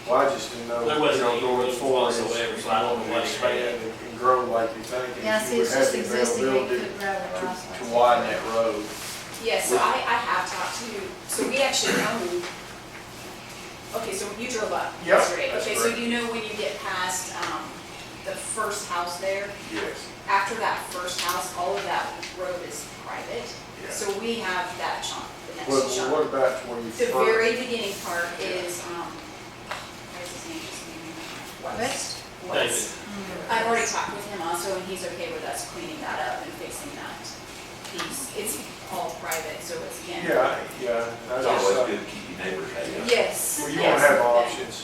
Speaker 6: Well, I just didn't know,
Speaker 9: There wasn't any
Speaker 6: going
Speaker 9: room
Speaker 6: forward,
Speaker 9: whatsoever,
Speaker 6: if
Speaker 9: so I don't
Speaker 6: you
Speaker 9: know
Speaker 6: want
Speaker 9: what
Speaker 6: to
Speaker 9: he had.
Speaker 6: expand and grow like you think,
Speaker 2: Yeah,
Speaker 6: and
Speaker 2: see,
Speaker 6: you
Speaker 2: it's
Speaker 6: would have
Speaker 2: just
Speaker 6: the
Speaker 2: existing, you
Speaker 6: availability
Speaker 2: could gravel rice.
Speaker 6: to widen that road.
Speaker 11: Yeah, so I have talked to, so we actually own, okay, so you drove up
Speaker 6: Yep,
Speaker 11: yesterday.
Speaker 6: that's
Speaker 11: Okay, so
Speaker 6: correct.
Speaker 11: you know when you get past, the first house there,
Speaker 6: Yes.
Speaker 11: after that first house, all of that road is private.
Speaker 6: Yeah.
Speaker 11: So we have that chunk, the next
Speaker 6: What
Speaker 11: chunk.
Speaker 6: about where you
Speaker 11: The
Speaker 6: first?
Speaker 11: very beginning part is, what is his name, just name him?
Speaker 2: West?
Speaker 11: Wes. I've already talked with him also, and he's okay with us cleaning that up and fixing that piece. It's all private, so it's again.
Speaker 6: Yeah,
Speaker 3: It's always good to keep your neighbors happy.
Speaker 11: Yes.
Speaker 6: Well, you
Speaker 11: yes,
Speaker 6: want to have
Speaker 11: then-
Speaker 6: options.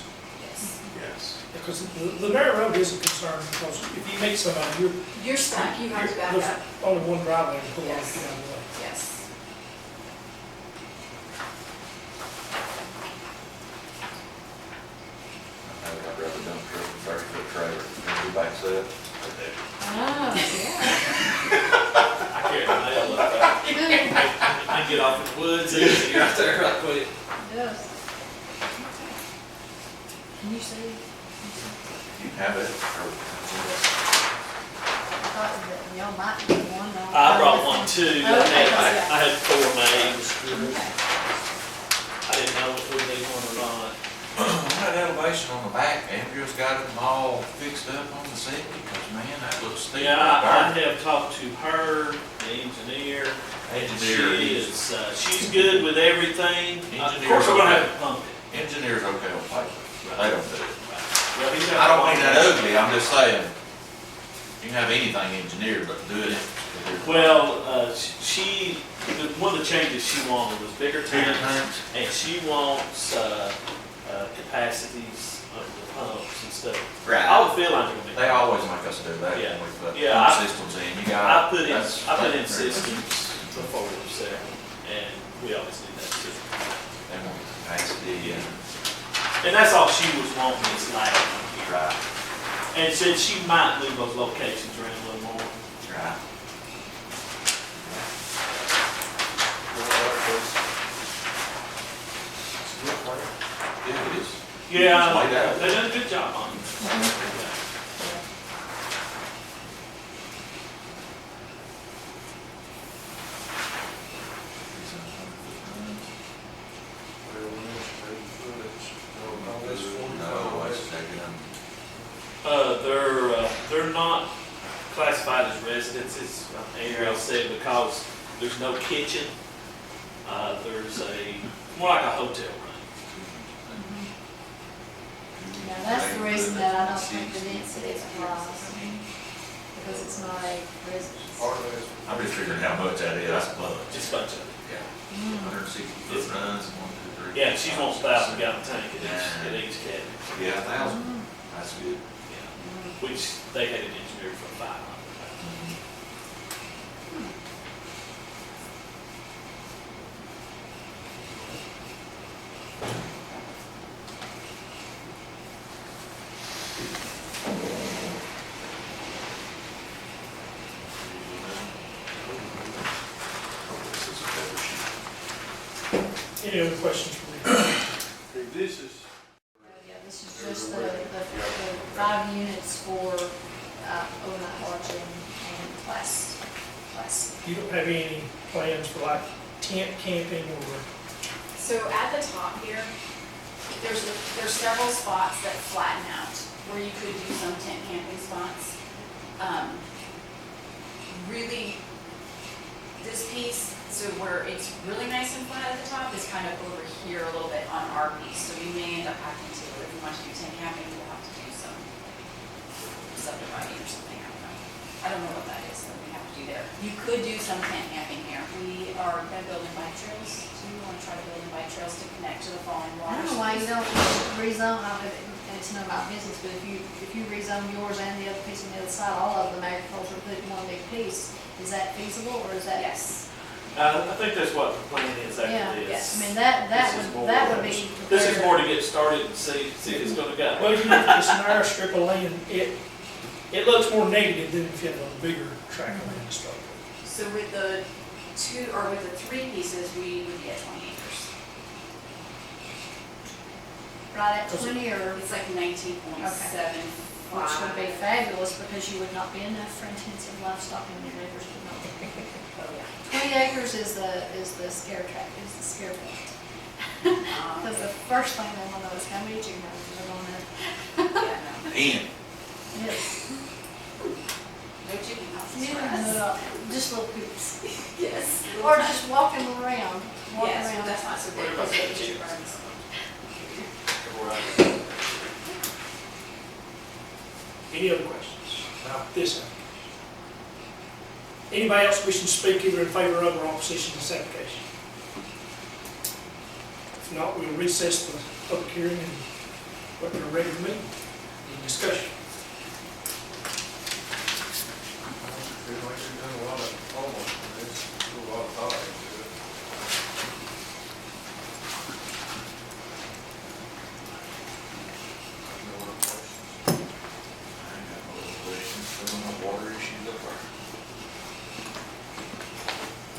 Speaker 11: Yes.
Speaker 6: Yes.
Speaker 1: Because the narrow road is a concern, because if you meet somebody,
Speaker 11: You're stuck, you have to back
Speaker 1: there's
Speaker 11: up.
Speaker 1: only one driveway to pull off
Speaker 11: Yes.
Speaker 1: down the way.
Speaker 11: Yes.
Speaker 3: I'd rather dump truck than 30-foot trailer, and be back set.
Speaker 2: Oh, yeah.
Speaker 9: I carry my nail up there. I get off in the woods and you're out there right quick.
Speaker 2: It does. Can you see?
Speaker 3: You can have it, or,
Speaker 2: I thought that y'all might be one.
Speaker 9: I brought one too.
Speaker 2: Okay.
Speaker 9: I had 4 made.
Speaker 2: Okay.
Speaker 9: I didn't know if we need one or not.
Speaker 3: that elevation on the back, Andrew's got them all fixed up on the city, because man, that looks steep.
Speaker 9: Yeah, I
Speaker 3: right there.
Speaker 9: have talked to her, the engineer.
Speaker 3: Engineer,
Speaker 9: She is, she's good with everything. Of
Speaker 3: Engineer's
Speaker 9: course, we're gonna
Speaker 3: okay.
Speaker 9: have to pump it.
Speaker 3: Engineer's okay on paper, they don't do it.
Speaker 9: Well, he's got
Speaker 3: I don't mean
Speaker 9: one.
Speaker 3: that ugly, I'm just saying, you can have anything engineered, but do it.
Speaker 9: Well, one of the changes she wanted was bigger
Speaker 3: Bigger
Speaker 9: tanks,
Speaker 3: tanks.
Speaker 9: and she wants, capacities of the pumps and stuff.
Speaker 3: Right.
Speaker 9: All the fill lines are gonna be.
Speaker 3: They always make us do that
Speaker 9: Yeah.
Speaker 3: when we put
Speaker 9: Yeah,
Speaker 3: pump
Speaker 9: I-
Speaker 3: systems in, you
Speaker 9: I
Speaker 3: got.
Speaker 9: put in
Speaker 3: that's-
Speaker 9: systems before it was there, and we always need that too.
Speaker 3: They want capacity and.
Speaker 9: And that's all she was wanting is lighting on here.
Speaker 3: Right,
Speaker 9: And said she might move those locations around a little more.
Speaker 3: right.
Speaker 6: It's a good plan.
Speaker 3: Yeah, it is.
Speaker 9: Yeah,
Speaker 3: It's laid out.
Speaker 9: they done a good job on it.
Speaker 6: Well, we mentioned 80 footage. No, that's 45.
Speaker 3: No, it's taking them.
Speaker 9: They're not classified as residences, Ariel said, because there's no kitchen. There's more like a hotel room.
Speaker 2: Yeah, that's the reason that I don't think the density applies, because it's not a residence.
Speaker 3: I'm just figuring how much that is, that's a bunch.
Speaker 9: Just a bunch of it.
Speaker 3: Yeah. 160 foot runs, 1, 2, 3.
Speaker 9: Yeah, she wants 1,000 gallon tank at each cabin.
Speaker 3: Yeah, 1,000, that's good.
Speaker 9: Yeah. Which they had it engineered for 500.
Speaker 1: Any other questions for me?
Speaker 6: This is,
Speaker 2: Yeah, this is just the 5 units for overnight lodging and class.
Speaker 1: You don't have any plans for like tent camping or?
Speaker 11: So at the top here, there's several spots that flatten out where you could do some tent camping spots. Really, this piece, so where it's really nice and flat at the top is kind of over here a little bit on our piece. So you may end up having to, if you want to do tent camping, you'll have to do some subdividing or something, I don't know. I don't know what that is that we have to do there. You could do some tent camping here. We are gonna build in bike trails, so we want to try to build in bike trails to connect to the falling
Speaker 2: I don't
Speaker 11: water.
Speaker 2: know why you don't rezone, it's none of my business, but if you rezone yours and the other piece on the other side, all of them agriculture, put in one big piece, is that feasible, or is that?
Speaker 11: Yes.
Speaker 9: I think that's what the plan is
Speaker 2: Yeah,
Speaker 9: after this.
Speaker 2: I mean, that
Speaker 9: This is more-
Speaker 2: would be.
Speaker 9: This is more to get started and see if it's gonna go.
Speaker 1: Well, if you look at this narrow strip of land, it looks more negative than if you have a bigger tract of land to start with.
Speaker 11: So with the 3 pieces, we would be at 20 acres.
Speaker 2: Right at 20, or,
Speaker 11: It's like 19.75.
Speaker 2: which would be fabulous, because you would not be enough for intensive livestock and your neighbors would not.
Speaker 11: Oh, yeah.
Speaker 2: 20 acres is the scare track, is the scare point. Because the first thing they want to know is how many chicken houses are going there.
Speaker 11: Yeah, no.
Speaker 3: And
Speaker 2: Yes.
Speaker 11: No chicken houses for
Speaker 2: Yeah,
Speaker 11: us.
Speaker 2: just little coops.
Speaker 11: Yes.
Speaker 2: Or just walking around,
Speaker 11: Yes, but that's not so big.
Speaker 9: What about
Speaker 11: Those are
Speaker 9: the
Speaker 11: chicken
Speaker 9: chickens?
Speaker 11: runs.
Speaker 1: Any other questions about this application? Anybody else wishing to speak either in favor of or opposition to this application? If not, we'll recess the public hearing and what we're ready to meet. Any discussion?
Speaker 6: feel like you've done a lot of homework on this, put a lot of thought into it. No other questions?
Speaker 3: I got no other questions, still no water issues up there.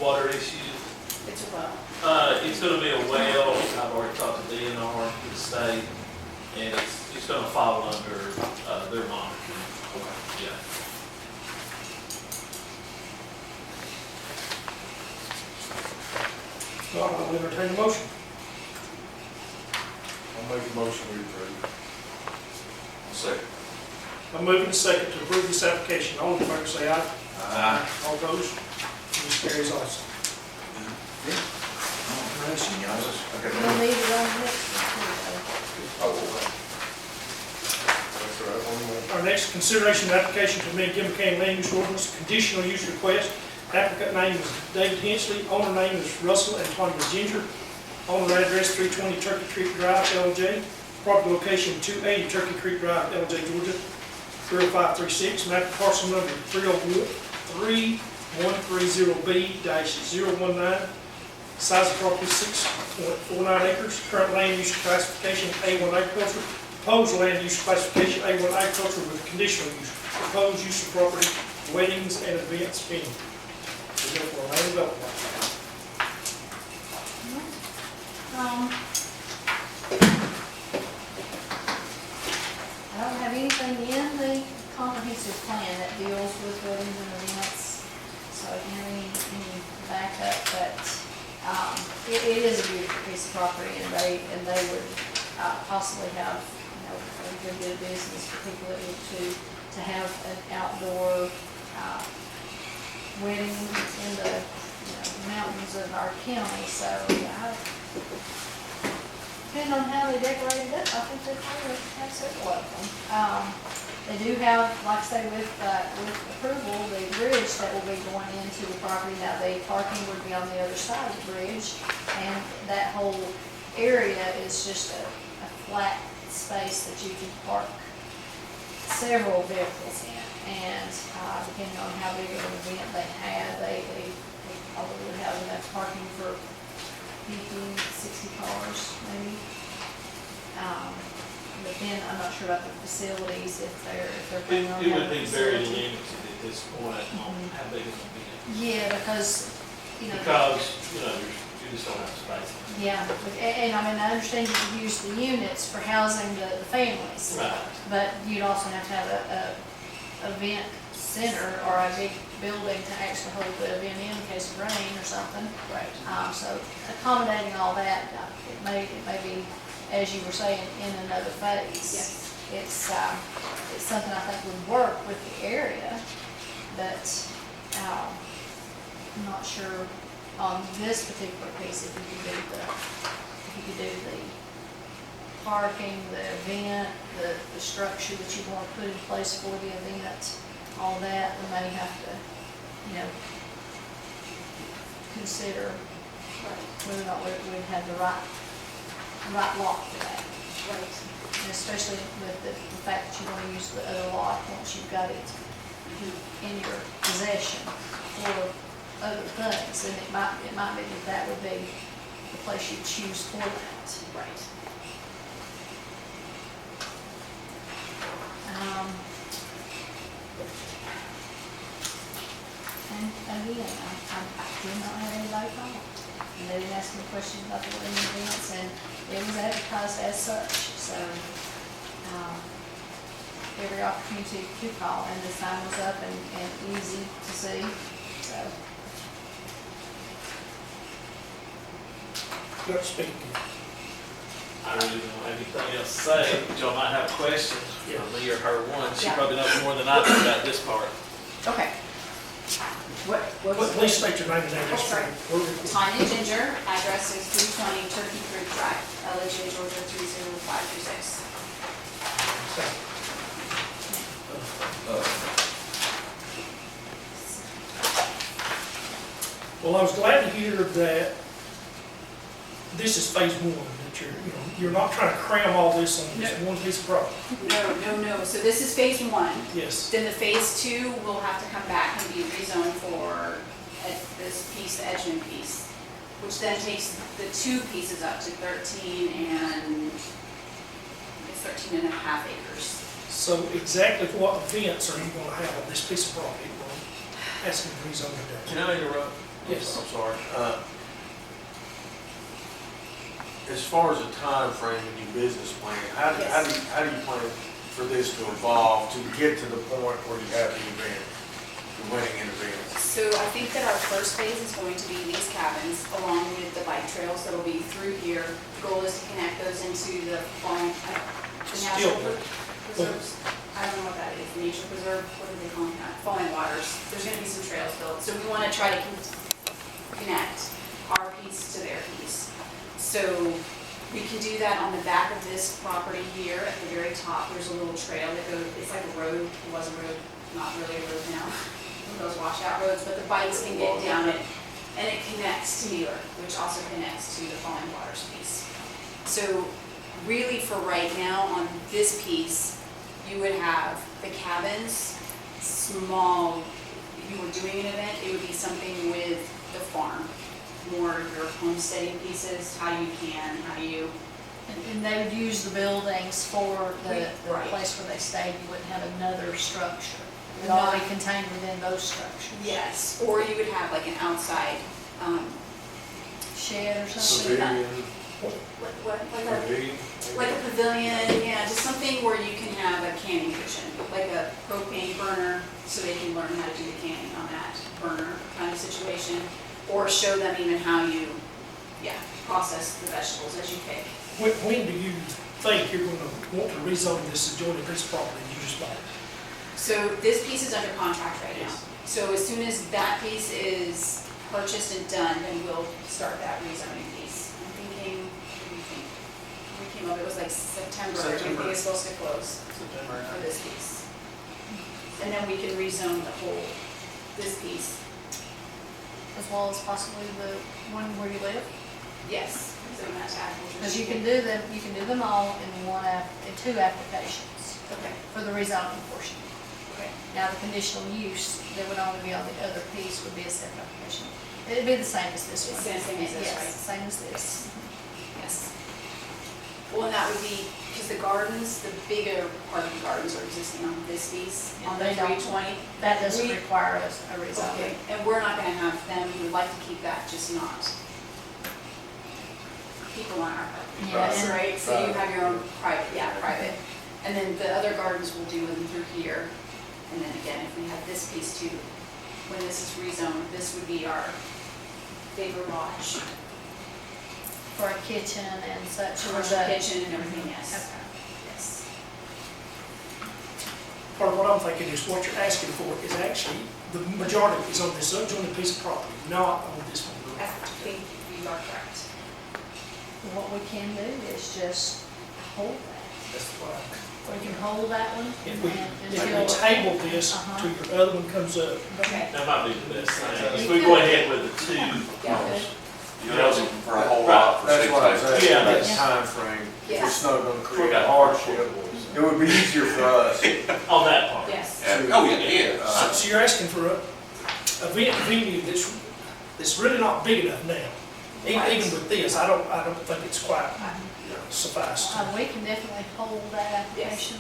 Speaker 9: Water issues,
Speaker 11: It's a well.
Speaker 9: it's gonna be a well, I've already talked to DNR, to the state, and it's gonna fall under, their monitoring. Yeah.
Speaker 1: I'll entertain a motion.
Speaker 6: I'll make a motion we approve.
Speaker 3: Second.
Speaker 1: I'm moving to second to approve this application. All in favor say aye.
Speaker 3: Aye.
Speaker 1: All opposed? Motion carries also.
Speaker 3: Racing, y'all.
Speaker 2: We'll need it on the next one,
Speaker 6: That's right, one more.
Speaker 1: Our next consideration of application to amend Gilmer County Land Use Ordinance, conditional use request. Applicant name is David Hensley, owner name is Russell and Tanya Ginger. Owner address 320 Turkey Creek Drive, LJ. Property location 280 Turkey Creek Drive, LJ, Georgia, 30536. Map parcel number 3130B-019. Size of property 6.49 acres. Current land use classification A1 agriculture. Proposed land use classification A1 agriculture with conditional use. Proposed use of property, weddings and events venue. We go for a land development.
Speaker 2: I don't have anything in the comprehensive plan that deals with weddings and events, so I can have any backup, but, it is a beautiful piece of property, and they would, possibly have, a good bit of business for people that look to have an outdoor, wedding in the, mountains of our county, so, depending on how they decorate it up, I think they probably have several of them. They do have, like I say, with approval, the bridge that will be going into the property. Now, the parking would be on the other side of the bridge, and that whole area is just a flat space that you can park several vehicles in. And depending on how big of an event they have, they probably would have enough parking for 50, 60 cars, maybe. But then I'm not sure about the facilities, if they're planning on
Speaker 9: It would
Speaker 2: having
Speaker 9: be very
Speaker 2: facilities.
Speaker 9: limited at this point on how big it's gonna be.
Speaker 2: Yeah, because,
Speaker 9: Because, you just don't have space.
Speaker 2: yeah, and I mean, I understand you could use the units for housing the families.
Speaker 9: Right.
Speaker 2: But you'd also have to have a event center or a big building to actually hold the event in case of rain or something.
Speaker 9: Right.
Speaker 2: So accommodating all that, it may be, as you were saying, in another phase.
Speaker 11: Yes.
Speaker 2: It's something I think would work with the area, but I'm not sure on this particular piece if you could do the parking, the event, the structure that you want to put in place for the event, all that, we may have to, consider whether or not we'd have the right lot for that.
Speaker 11: Right.
Speaker 2: And especially with the fact that you want to use the other lot once you've got it in your possession for other things, and it might be that would be the place you choose for that.
Speaker 11: Right.
Speaker 2: And again, I did not have anybody call. And they didn't ask me questions about the wedding events, and it was advertised as such, so, every opportunity to call, and the sign was up and easy to see, so.
Speaker 1: Let's speak.
Speaker 9: I really don't have anything else to say, but y'all might have a question, me or her one. She
Speaker 11: Yeah.
Speaker 9: probably knows more than I do about this part.
Speaker 11: Okay.
Speaker 1: Please state your name and address.
Speaker 11: Oh, sorry.
Speaker 1: We're-
Speaker 11: Tanya Ginger, address is 320 Turkey Creek Drive, LHA, Georgia 30526.
Speaker 1: Well, I was glad to hear that this is phase one, that you're not trying to cram all this on this one piece of property.
Speaker 11: No. So this is phase one.
Speaker 1: Yes.
Speaker 11: Then the phase two will have to come back and be rezoned for this piece, the Edgemond piece, which then takes the two pieces up to 13 and 13.5 acres.
Speaker 1: So exactly what events are you going to have on this piece of property? We're asking to rezone it.
Speaker 6: Can I interrupt?
Speaker 1: Yes.
Speaker 6: I'm sorry. As far as a time frame in your business plan, how do you plan for this to evolve to get to the point where you have the event, the wedding and event?
Speaker 11: So I think that our first phase is going to be these cabins along with the bike trails that'll be through here. The goal is to connect those into the farm, the natural preserves. I don't know what that is, nature preserve, what do they call that? Falling waters. There's gonna be some trails built. So we wanna try to connect our piece to their piece. So we can do that on the back of this property here at the very top. There's a little trail that goes, it's like a road, it was a road, not really a road now. Those washout roads, but the bikes can get down it, and it connects to Mueller, which also connects to the Falling Waters piece. So really for right now, on this piece, you would have the cabins, small, if you were doing an event, it would be something with the farm, more your homesteading pieces, how you can, how you,
Speaker 2: And they would use the buildings for the
Speaker 11: Right.
Speaker 2: place where they stayed. You wouldn't have another structure. It would all be contained within those structures.
Speaker 11: yes, or you would have like an outside,
Speaker 2: Shed or something.
Speaker 6: Pavilion,
Speaker 11: like a pavilion, yeah, just something where you can have a canning kitchen, like a propane burner, so they can learn how to do the canning on that burner kind of situation, or show them even how you, process the vegetables as you pick.
Speaker 1: When do you think you're going to want to rezone this adjoining piece of property you just bought?
Speaker 11: So this piece is under contract right now. So as soon as that piece is purchased and done, then we'll start that rezoning piece. I'm thinking, what do you think? We came up, it was like September, I think it's supposed to close for this piece. And then we can rezone the whole, this piece.
Speaker 2: As well as possibly the one where you live.
Speaker 11: Yes. Zone that to agriculture.
Speaker 2: Because you can do them all in two applications
Speaker 11: Okay,
Speaker 2: for the rezoning portion.
Speaker 11: okay.
Speaker 2: Now, the conditional use that would only be on the other piece would be a separate application. It'd be the same as this one.
Speaker 11: It's the same as this,
Speaker 2: Yes,
Speaker 11: right?
Speaker 2: same as this.
Speaker 11: Yes. Well, and that would be, because the gardens, the bigger part of the gardens are existing on this piece, on the
Speaker 2: They don't.
Speaker 11: 320.
Speaker 2: That doesn't
Speaker 11: We-
Speaker 2: require a
Speaker 11: Okay,
Speaker 2: rezoning.
Speaker 11: and we're not gonna have them, we would like to keep that, just not people on our property.
Speaker 2: Yeah, and-
Speaker 11: Right, so you have your own private, yeah, private. And then the other gardens will do them through here. And then again, if we have this piece too, when this is rezoned, this would be our bigger lodge,
Speaker 2: For a kitchen and such. or
Speaker 11: commercial
Speaker 2: the-
Speaker 11: kitchen and everything, yes.
Speaker 2: Okay.
Speaker 11: Yes.
Speaker 1: Part of what I'm thinking is what you're asking for is actually, the majority is on this adjoining piece of property, not on this one.
Speaker 11: I think you are correct.
Speaker 2: What we can do is just hold that.
Speaker 1: That's why.
Speaker 2: We can hold that one
Speaker 1: If we,
Speaker 2: and
Speaker 1: if
Speaker 2: until.
Speaker 1: we table this
Speaker 2: Uh-huh.
Speaker 1: till your other one comes up,
Speaker 11: Okay.
Speaker 9: That might be the best thing. If we go ahead with the two,
Speaker 11: Yeah, good.
Speaker 3: You're asking for a whole lot for
Speaker 6: That's
Speaker 3: 6
Speaker 6: what I was
Speaker 3: acres.
Speaker 6: asking,
Speaker 9: Yeah.
Speaker 6: that
Speaker 2: Yeah.
Speaker 6: timeframe.
Speaker 11: Yes.
Speaker 6: It's not gonna create a hardship. It would be easier for us.
Speaker 9: on that part.
Speaker 11: Yes.
Speaker 3: Oh, yeah.
Speaker 1: so you're asking for a venue that's really not big enough now.
Speaker 11: Right.
Speaker 1: Even with this, I don't think it's quite suffice.
Speaker 2: We can definitely hold that application.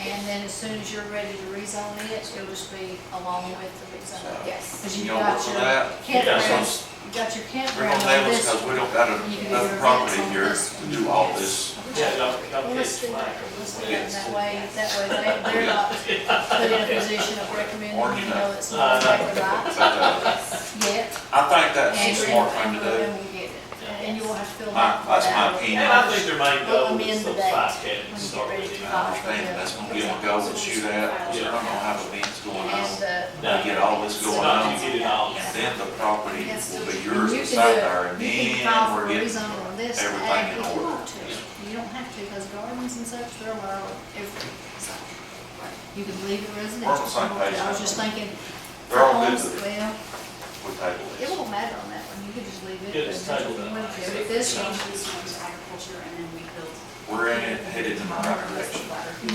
Speaker 2: And then as soon as you're ready to rezone it, it'll just be along with the rezone.
Speaker 11: Yes.
Speaker 2: Because
Speaker 3: You
Speaker 2: you've
Speaker 3: don't
Speaker 2: got
Speaker 3: work for
Speaker 2: your
Speaker 3: that?
Speaker 2: campground,
Speaker 3: Yes.
Speaker 2: you've got your
Speaker 3: We're
Speaker 2: campground
Speaker 3: gonna
Speaker 2: on
Speaker 3: nail us
Speaker 2: this
Speaker 3: because we
Speaker 2: one.
Speaker 3: don't got
Speaker 2: You can do
Speaker 3: enough
Speaker 2: your
Speaker 3: property
Speaker 2: events on
Speaker 3: here
Speaker 2: this
Speaker 3: to
Speaker 2: one.
Speaker 3: do all
Speaker 2: Yes.
Speaker 3: this.
Speaker 9: Yeah, y'all
Speaker 2: Well, let's
Speaker 9: catch
Speaker 2: do
Speaker 9: flag.
Speaker 2: that. Let's do
Speaker 3: Yes.
Speaker 2: that they're not put in a position of recommending,
Speaker 3: Or,
Speaker 2: you know, it's not exactly right yet.
Speaker 3: I think that's
Speaker 2: And
Speaker 3: a smart thing to do.
Speaker 2: then we'll get it. And you will have to fill
Speaker 3: My-
Speaker 2: that.
Speaker 3: that's my
Speaker 2: out.
Speaker 3: opinion.
Speaker 9: And I think their main
Speaker 2: We'll
Speaker 9: goal
Speaker 2: amend
Speaker 9: is
Speaker 2: the
Speaker 9: those
Speaker 2: date
Speaker 9: five
Speaker 2: when
Speaker 9: cabins
Speaker 2: you
Speaker 9: start
Speaker 2: get ready
Speaker 9: with.
Speaker 2: to
Speaker 3: I understand that's gonna give them a goal to shoot at, because they're not gonna have events going on.
Speaker 2: And,
Speaker 3: They get all this going
Speaker 9: Not
Speaker 3: on,
Speaker 9: to get it all.
Speaker 3: then the property
Speaker 2: Yes.
Speaker 3: will be yours
Speaker 2: you
Speaker 3: to
Speaker 2: can
Speaker 3: site
Speaker 2: do
Speaker 3: there,
Speaker 2: it,
Speaker 3: and
Speaker 2: you can
Speaker 3: then
Speaker 2: file for
Speaker 3: we're
Speaker 2: a
Speaker 3: getting
Speaker 2: rezone on this,
Speaker 3: everything
Speaker 2: ag
Speaker 3: in
Speaker 2: if you
Speaker 3: order.
Speaker 2: want to. You don't have to, because gardens and such, they're allowed every zone. You can leave it residential.
Speaker 3: We're on the same page.
Speaker 2: I was just thinking.
Speaker 3: They're all good
Speaker 2: homes,
Speaker 3: with it.
Speaker 2: Well,
Speaker 3: We table
Speaker 2: it
Speaker 3: this.
Speaker 2: won't matter on that one, you could just leave it.
Speaker 9: Yeah, just
Speaker 2: residential
Speaker 9: table
Speaker 2: if you
Speaker 9: that.
Speaker 2: wanted to.
Speaker 11: So
Speaker 2: But
Speaker 11: if
Speaker 2: this
Speaker 11: this
Speaker 2: one,
Speaker 11: change this one to agriculture and then we build.
Speaker 3: We're in it, headed in the right direction.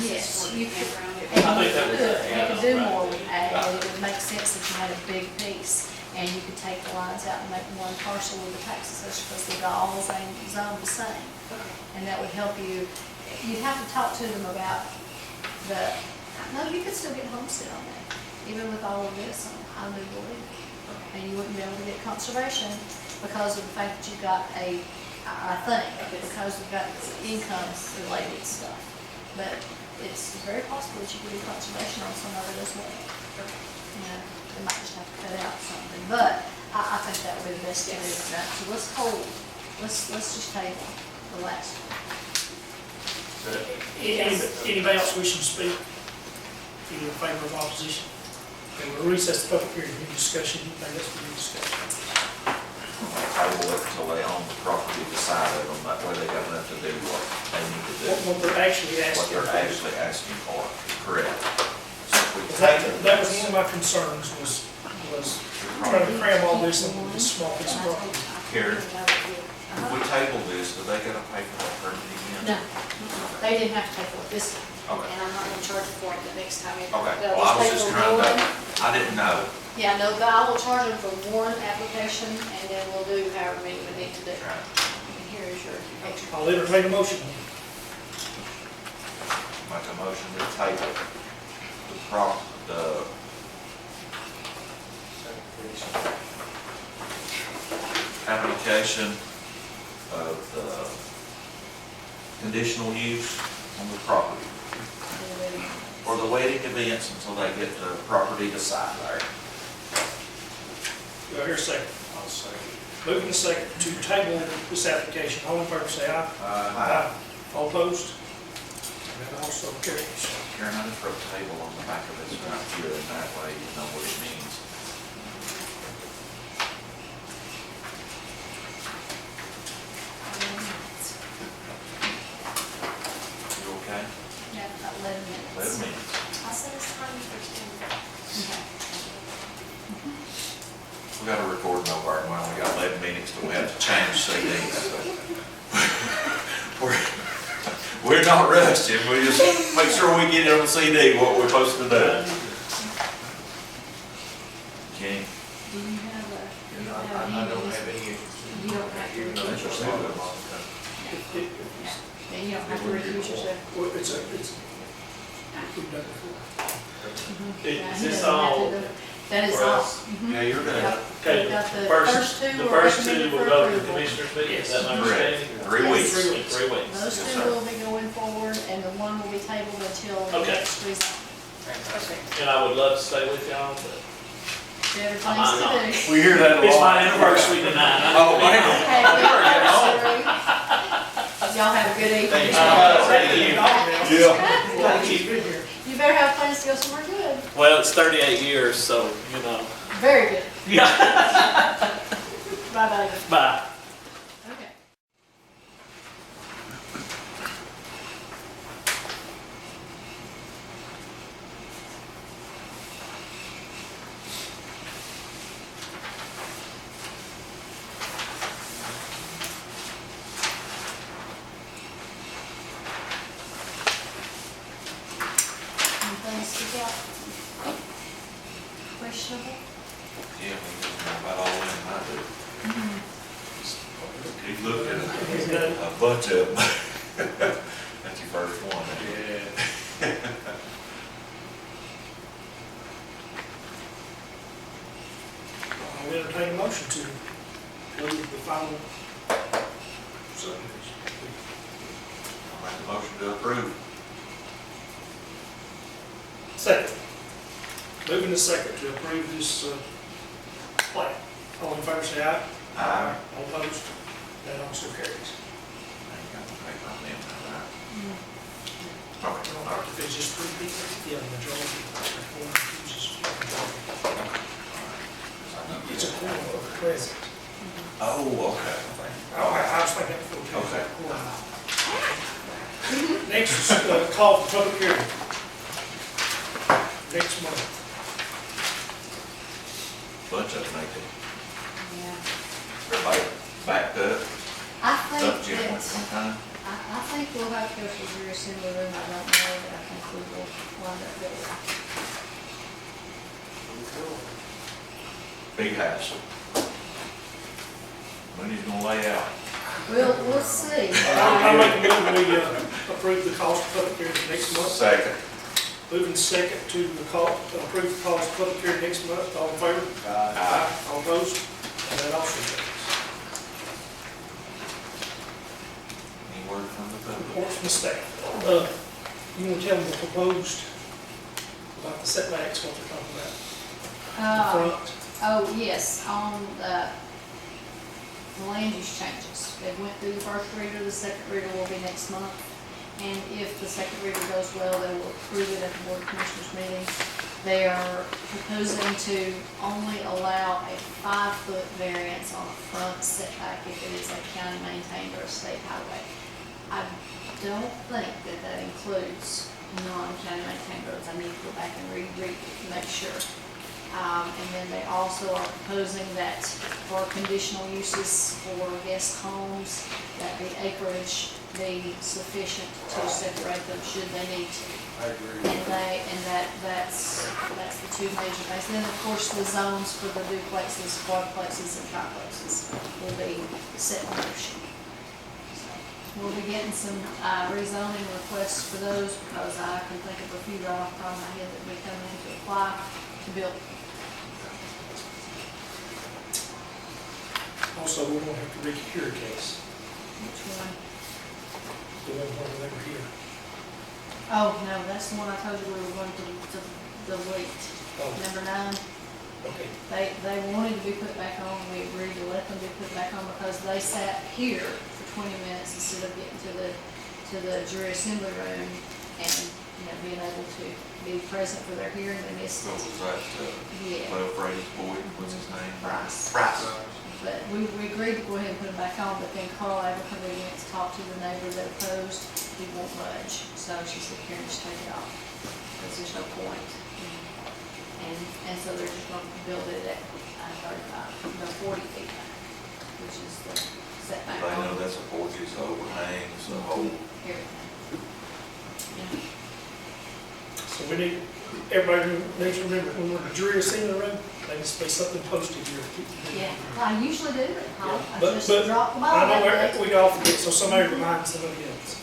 Speaker 2: yes, you could.
Speaker 9: I think that was-
Speaker 2: You could do more with ag, it would make sense if you had a big piece, and you could take the lines out and make one parcel with the tax assessor, because they got all the same, zoned the same. And that would help you, you'd have to talk to them about no, you could still get homestead on that, even with all of this on legal. And you wouldn't be able to get conservation because of the fact that you got I think, because you've got income related stuff. But it's very possible that you could do conservation on some of it as well. You know, they might just have to cut out something, but I think that would be the best to do that. So let's just table the last one.
Speaker 1: Anybody else wishing to speak? Either in favor or opposition? Okay, we'll recess the public hearing, any discussion, anything else we need to discuss?
Speaker 3: Table it until they own the property beside of them, that way they got enough to do what they need to do,
Speaker 1: What they're actually
Speaker 3: what
Speaker 1: asking
Speaker 3: they're
Speaker 1: for.
Speaker 3: actually asking for, correct. So if we
Speaker 1: That was one of my concerns, was trying to cram all this into this small piece of property.
Speaker 3: Karen, if we table this, do they gotta pay for that permit
Speaker 2: No,
Speaker 3: again?
Speaker 2: they didn't have to pay for it this time,
Speaker 3: Okay,
Speaker 2: and I'm not gonna charge for it the next time.
Speaker 3: okay,
Speaker 2: They'll
Speaker 3: well, I was
Speaker 2: pay
Speaker 3: just
Speaker 2: for
Speaker 3: trying
Speaker 2: one.
Speaker 3: to, I didn't know.
Speaker 2: Yeah, no, I will charge them for one application, and then we'll do however many we need to do.
Speaker 3: Right.
Speaker 2: And here is your extra.
Speaker 1: I'll entertain a motion.
Speaker 3: Make a motion to table the application of the conditional use on the property, or the wedding events until they get the property to site there.
Speaker 1: Do I hear a second?
Speaker 10: I'll second.
Speaker 1: Moving to second to table this application. All in favor say aye.
Speaker 3: Aye.
Speaker 1: All opposed? And that also carries.
Speaker 3: Karen, I just wrote table on the back of this right here, and that way you know what it means. You okay?
Speaker 2: Yeah, about 11 minutes.
Speaker 3: 11 minutes.
Speaker 11: I said it's time for
Speaker 2: Okay.
Speaker 3: We got a recording over our, well, we got 11 minutes till we have to change CDs, so. We're not rushing, we just make sure we get it on the CD, what we're supposed to do. Kenny?
Speaker 2: Do you have a, do you
Speaker 10: I
Speaker 2: have
Speaker 10: don't
Speaker 2: any,
Speaker 10: have any,
Speaker 2: you don't have to
Speaker 10: even though
Speaker 2: recuse
Speaker 10: it's a
Speaker 2: yourself?
Speaker 10: long time.
Speaker 2: Yeah, you don't have to recuse yourself.
Speaker 1: Well, it's, we've done it before.
Speaker 2: Yeah,
Speaker 9: Is
Speaker 2: he
Speaker 9: this
Speaker 2: doesn't have
Speaker 9: all
Speaker 2: to do it. That is
Speaker 9: for
Speaker 2: all.
Speaker 9: us?
Speaker 2: Mhm.
Speaker 10: Yeah, you're
Speaker 2: Yep.
Speaker 10: gonna,
Speaker 9: Okay,
Speaker 2: We've got the
Speaker 9: first,
Speaker 2: first two
Speaker 9: the
Speaker 2: are
Speaker 9: first two
Speaker 2: recommended
Speaker 9: will
Speaker 2: for
Speaker 9: go to the
Speaker 2: approval.
Speaker 9: commissioner's meeting, is that my
Speaker 3: Correct.
Speaker 9: understanding?
Speaker 3: 3 weeks.
Speaker 9: 3 weeks. 3 weeks.
Speaker 2: Those
Speaker 3: Yes,
Speaker 2: two
Speaker 3: sir.
Speaker 2: will be going forward, and the one will be tabled until the
Speaker 9: Okay.
Speaker 2: next result.
Speaker 9: And I would love to stay with y'all, but
Speaker 2: There are
Speaker 9: I might not.
Speaker 2: things to do.
Speaker 8: We hear that a lot.
Speaker 9: it's my anniversary tonight.
Speaker 3: Oh, man.
Speaker 2: Happy anniversary. Y'all have a good evening.
Speaker 9: Thank you.
Speaker 3: Yeah.
Speaker 1: He's been here.
Speaker 2: You better have plans to go somewhere good.
Speaker 9: Well, it's 38 years, so, you know.
Speaker 2: Very good.
Speaker 9: Yeah.
Speaker 2: Bye-bye.
Speaker 9: Bye.
Speaker 2: Okay. Anything stick out? Questionable?
Speaker 3: Yeah, we just know about all of them, I do. Keep looking, a bunch of them. That's your first one.
Speaker 9: Yeah.
Speaker 1: I'll entertain a motion to move the final subdivision.
Speaker 3: I'll make the motion to approve.
Speaker 1: Second. Moving to second to approve this plan. All in favor, say aye.
Speaker 3: Aye.
Speaker 1: All opposed? That also carries.
Speaker 3: I ain't got the paper on them, all right? Okay, all right.
Speaker 1: If it's just 3 people, yeah, the majority, one refuses. It's a quorum of the present.
Speaker 3: Oh, okay.
Speaker 1: I was thinking that before. too.
Speaker 3: Okay.
Speaker 1: Quorum. Next is call for public hearing. Next month.
Speaker 3: Bunch of them, ain't they?
Speaker 2: Yeah.
Speaker 3: Everybody backed up,
Speaker 2: I
Speaker 3: up
Speaker 2: think
Speaker 3: Jim went
Speaker 2: that,
Speaker 3: sometime.
Speaker 2: I think we'll have to go to the assembly room, I don't know, but I think we will wind up there.
Speaker 3: Big house. Money's gonna lay out.
Speaker 2: We'll see.
Speaker 1: I make a move, we approve the cost of public hearing next month.
Speaker 3: Second.
Speaker 1: Moving second to the call, approve the cost of public hearing next month. All in favor?
Speaker 3: Aye.
Speaker 1: All opposed? And that also carries.
Speaker 3: Any word from the public?
Speaker 1: Reports from staff. You want to tell them the proposed, about the setbacks, what they're talking about? The front?
Speaker 2: Oh, yes, on the land use changes. They went through the first reader, the second reader will be next month. And if the second reader goes well, they will approve it at the Board of Commissioners meeting. They are proposing to only allow a 5-foot variance on a front setback if it is a county maintained or a state highway. I don't think that that includes non-county maintained roads. I need to go back and read it to make sure. And then they also are proposing that for conditional uses for guest homes, that the acreage be sufficient to separate them should they need to.
Speaker 6: I agree.
Speaker 2: And that's the two major things. Then, of course, the zones for the duplexes, quadplexes, and triplexes will be set on their sheet. So, we'll be getting some rezoning requests for those because I can think of a few right off the top of my head that we come in to apply to build.
Speaker 1: Also, we won't have to recure a case,
Speaker 2: Which one?
Speaker 1: the one where they were here.
Speaker 2: Oh, no, that's the one I told you we were going to delete.
Speaker 1: Oh,
Speaker 2: Number 9.
Speaker 1: okay.
Speaker 2: They wanted to be put back on, we agreed to let them be put back on because they sat here for 20 minutes instead of getting to the jury assembly room. and, being able to be present for their hearing, they missed
Speaker 3: What
Speaker 2: it.
Speaker 3: was that,
Speaker 2: Yeah.
Speaker 3: Well, Brady's boy, what's his name?
Speaker 2: Price.
Speaker 3: Price.
Speaker 2: But we agreed to go ahead and put them back on, but then Carl Abercrombie talked to the neighbor that opposed, he won't budge. So she said, Karen, just take it off, because there's no point. And so they're just gonna build it at 40 feet back, which is the setback.
Speaker 3: They know that's a porch, it's an overhang, it's a whole.
Speaker 2: Everything.
Speaker 1: So we need, everybody needs to remember, when we're drilling the road, there needs to be something posted here.
Speaker 2: Yeah, I usually do, but I
Speaker 1: But-
Speaker 2: just
Speaker 1: but
Speaker 2: dropped the ball
Speaker 1: I know
Speaker 2: that day.
Speaker 1: we all forget, so somebody reminds somebody else.